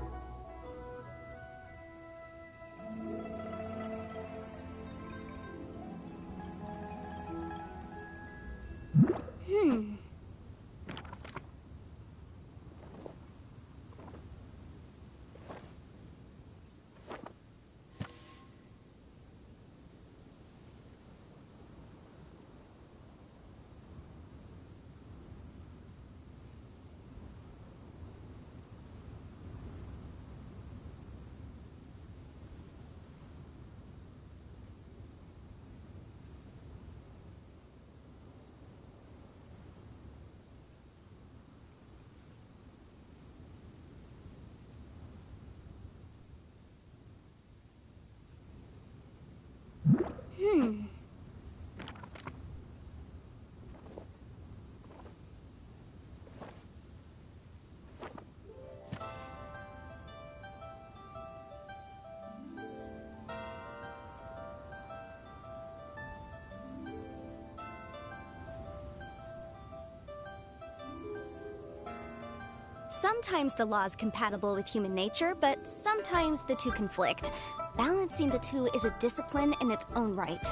Sometimes the law's compatible with human nature, but sometimes the two conflict. Balancing the two is a discipline in its own right.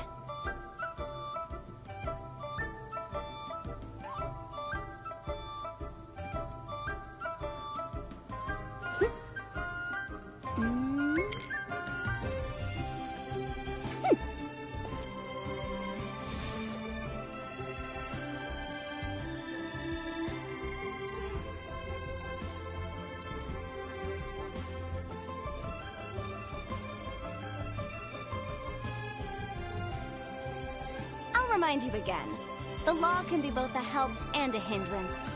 remind you again. The law can be both a help and a hindrance.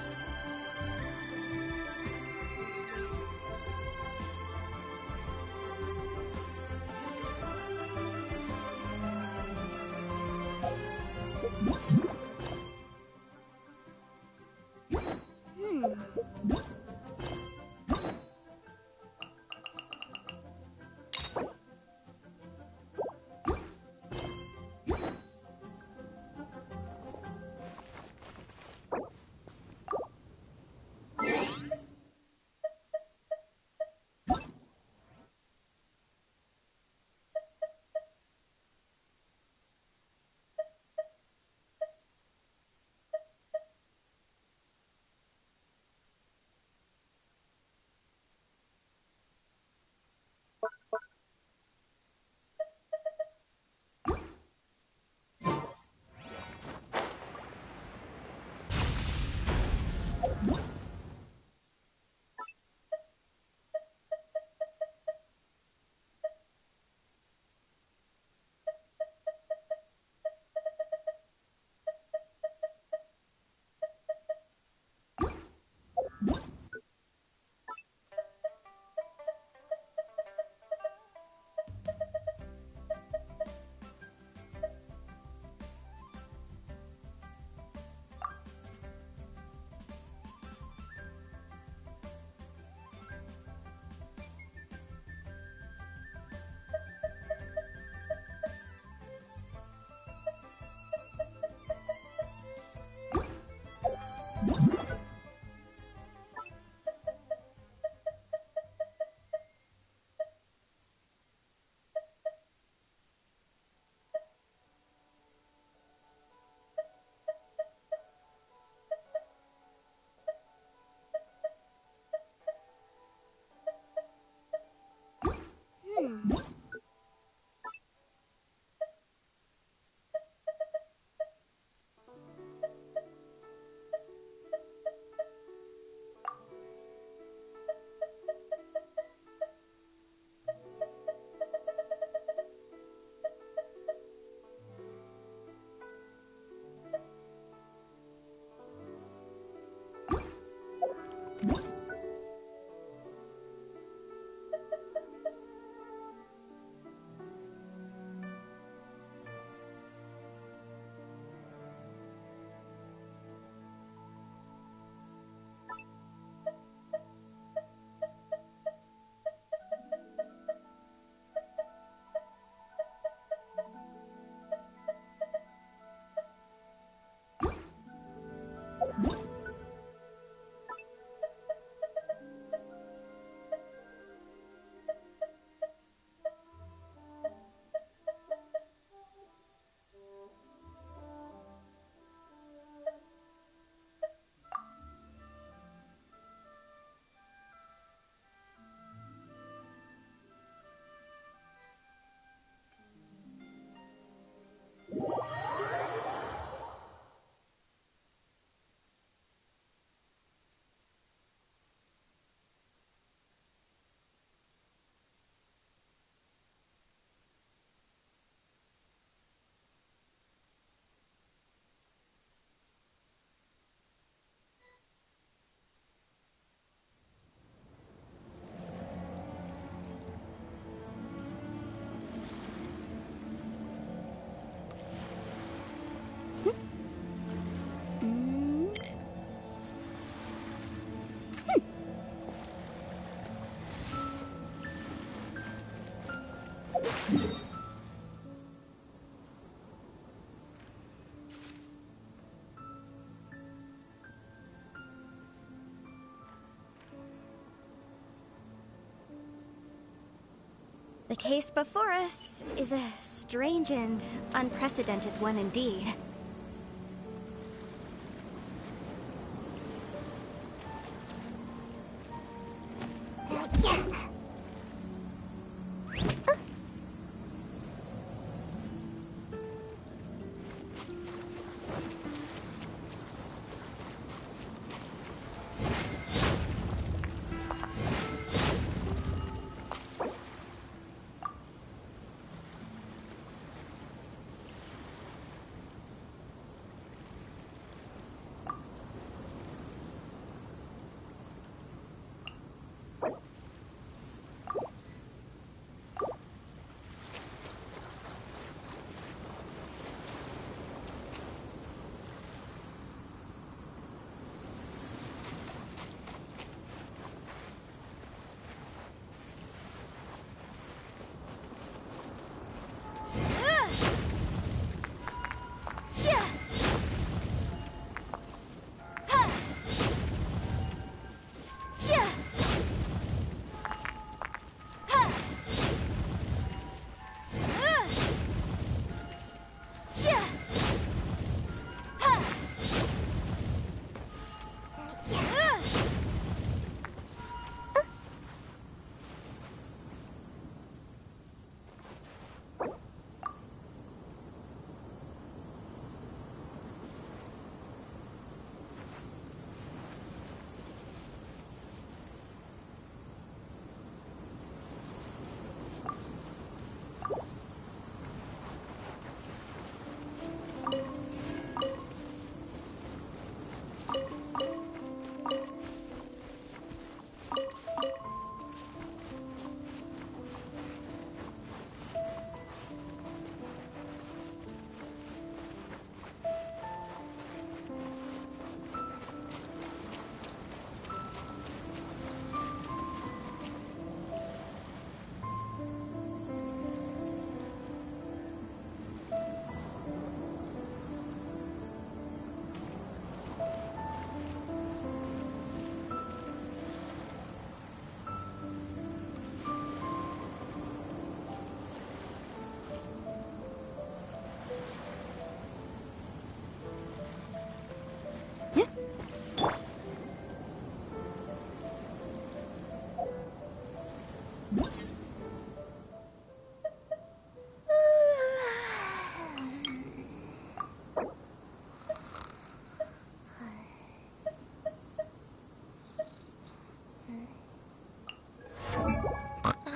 The case before us is a strange and unprecedented one indeed.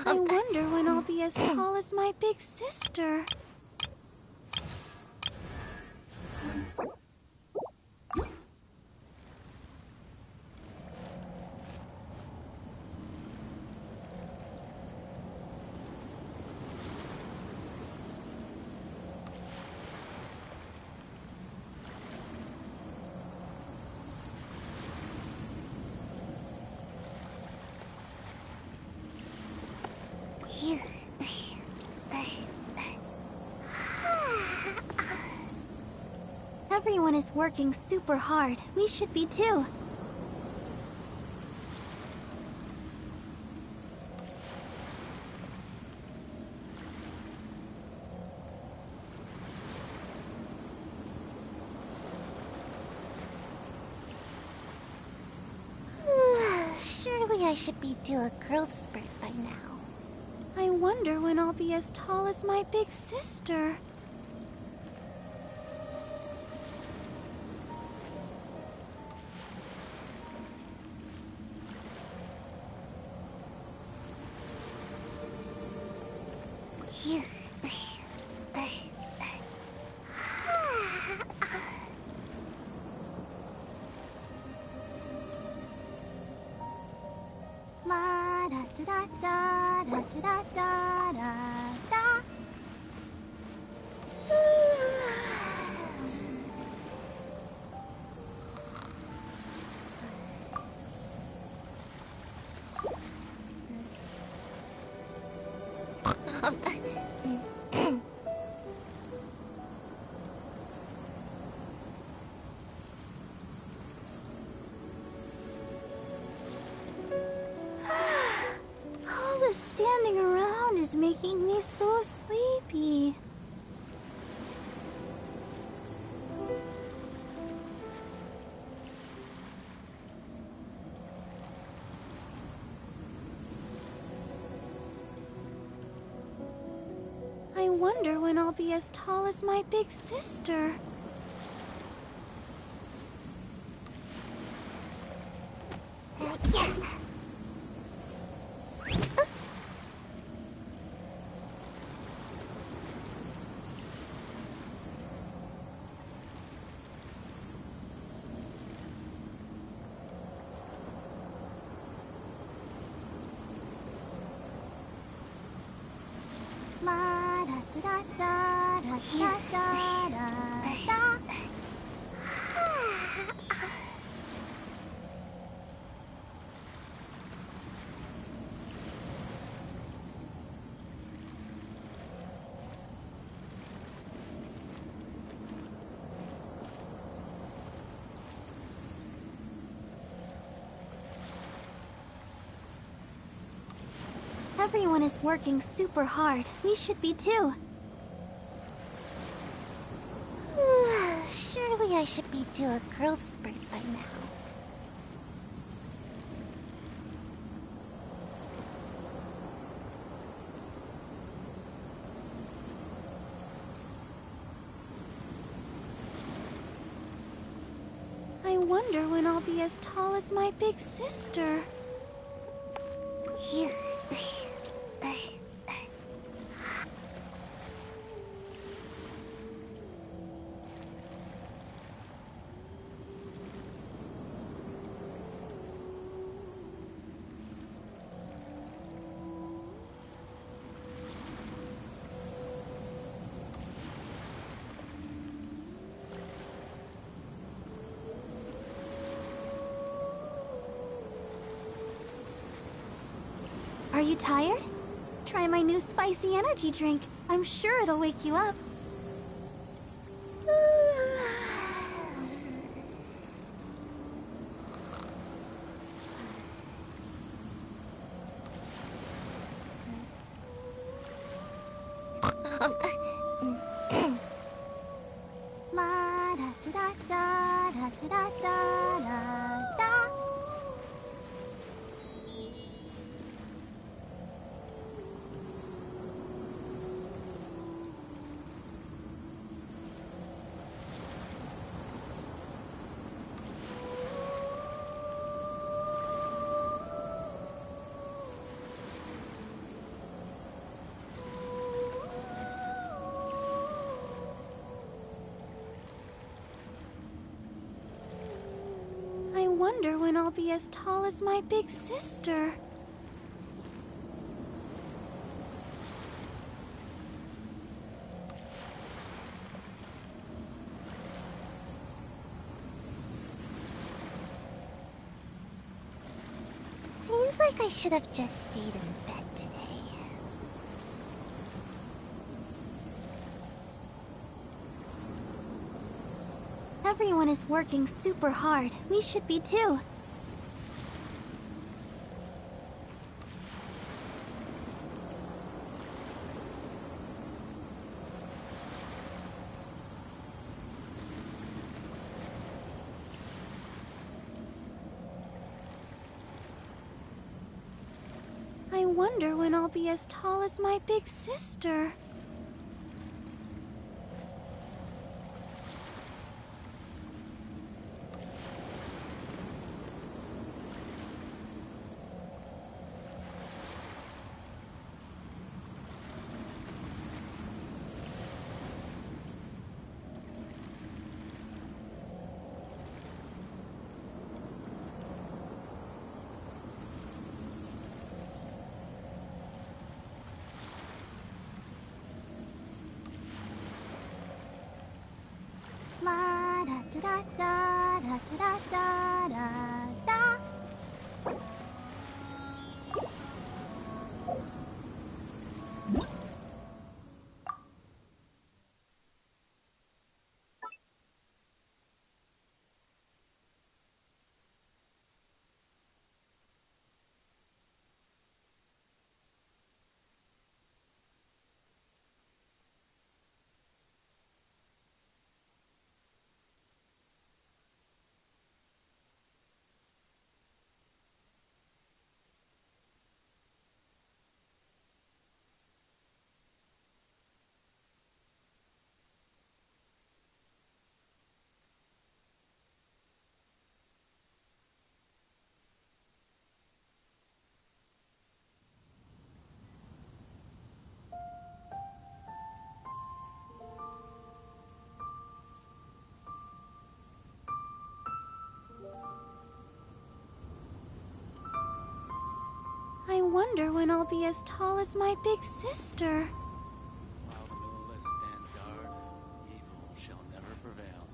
I wonder when I'll be as tall as my big sister. Everyone is working super hard. We should be too. Surely I should be due a growth spurt by now. I wonder when I'll be as tall as my big sister. La da da da da da da da da. All this standing around is making me so sleepy. I wonder when I'll be as tall as my big sister. La da da da da da da da da. Everyone is working super hard. We should be too. Surely I should be due a growth spurt by now. I wonder when I'll be as tall as my big sister. Are you tired? Try my new spicy energy drink. I'm sure it'll wake you up. La da da da da da da da da. wonder when I'll be as tall as my big sister. Seems like I should have just stayed in bed today. Everyone is working super hard. We should be too. I wonder when I'll be as tall as my big sister. La da da da da da da da da. I wonder when I'll be as tall as my big sister. While the Lilith stands guard, evil shall never prevail.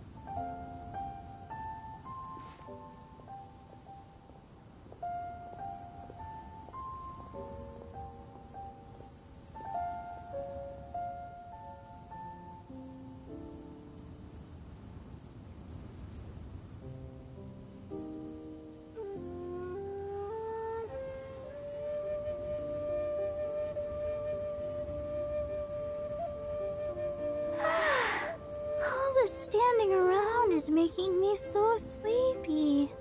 All this standing around is making me so sleepy.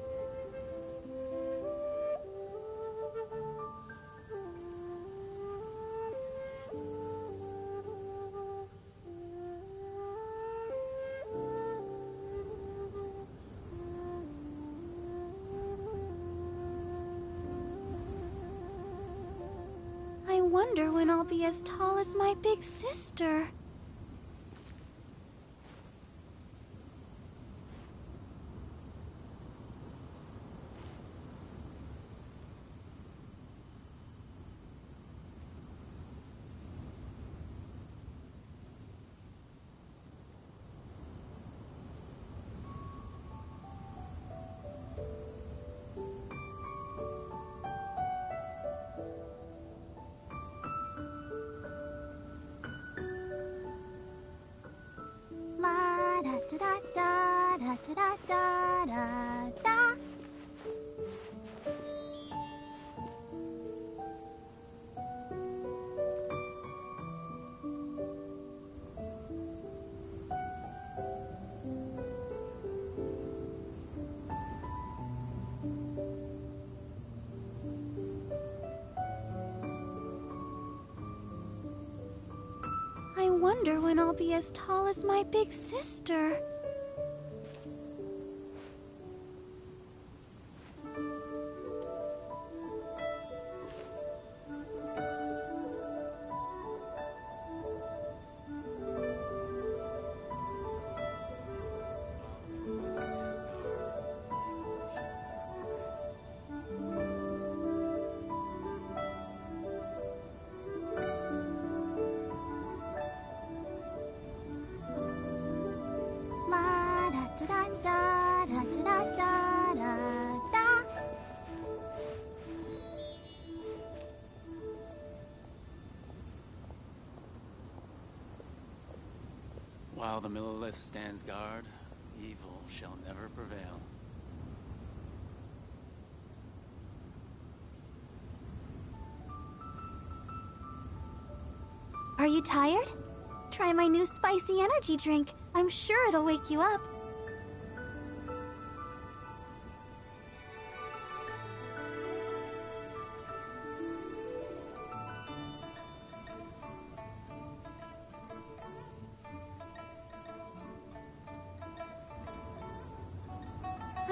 I wonder when I'll be as tall as my big sister. La da da da da da da da da. I wonder when I'll be as tall as my big sister. da da da da da da da. While the Millelith stands guard, evil shall never prevail. Are you tired? Try my new spicy energy drink. I'm sure it'll wake you up.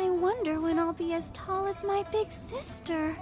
I wonder when I'll be as tall as my big sister.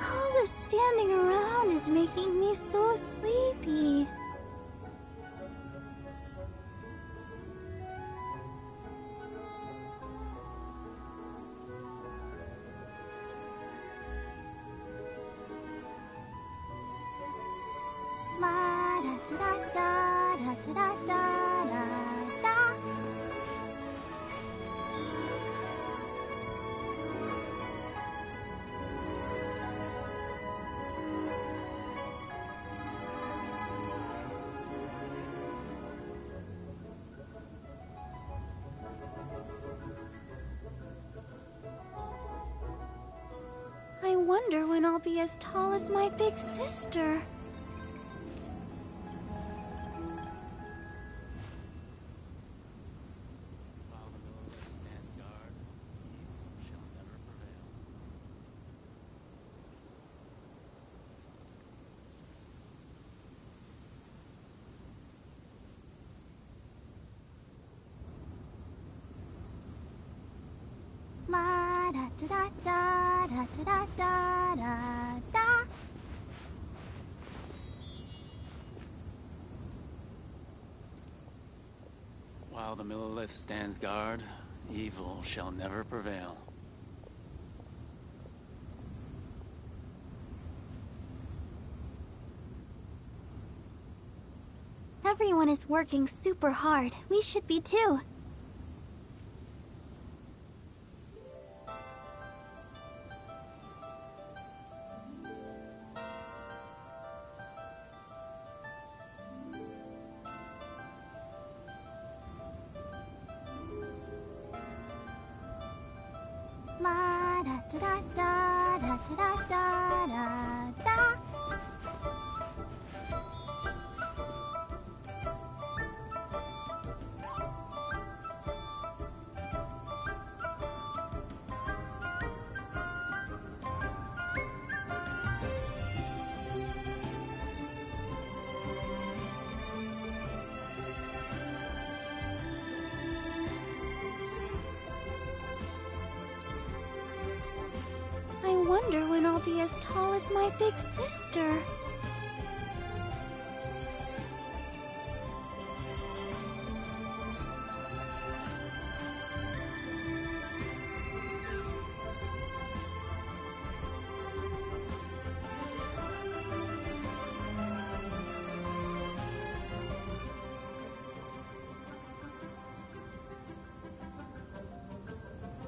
All this standing around is making me so sleepy. La da da da da da da da da da. I wonder when I'll be as tall as my big sister. While the Millelith stands guard, evil shall never prevail. La da da da da da da da da. While the Millelith stands guard, evil shall never prevail. Everyone is working super hard. We should be too. La da da da da da da da da. I wonder when I'll be as tall as my big sister.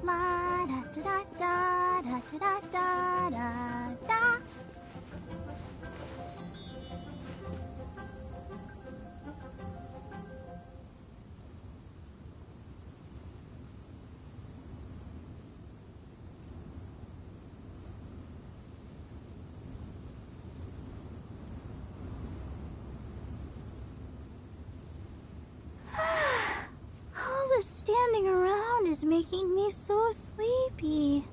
La da da da da da da da da. All this standing around is making me so sleepy.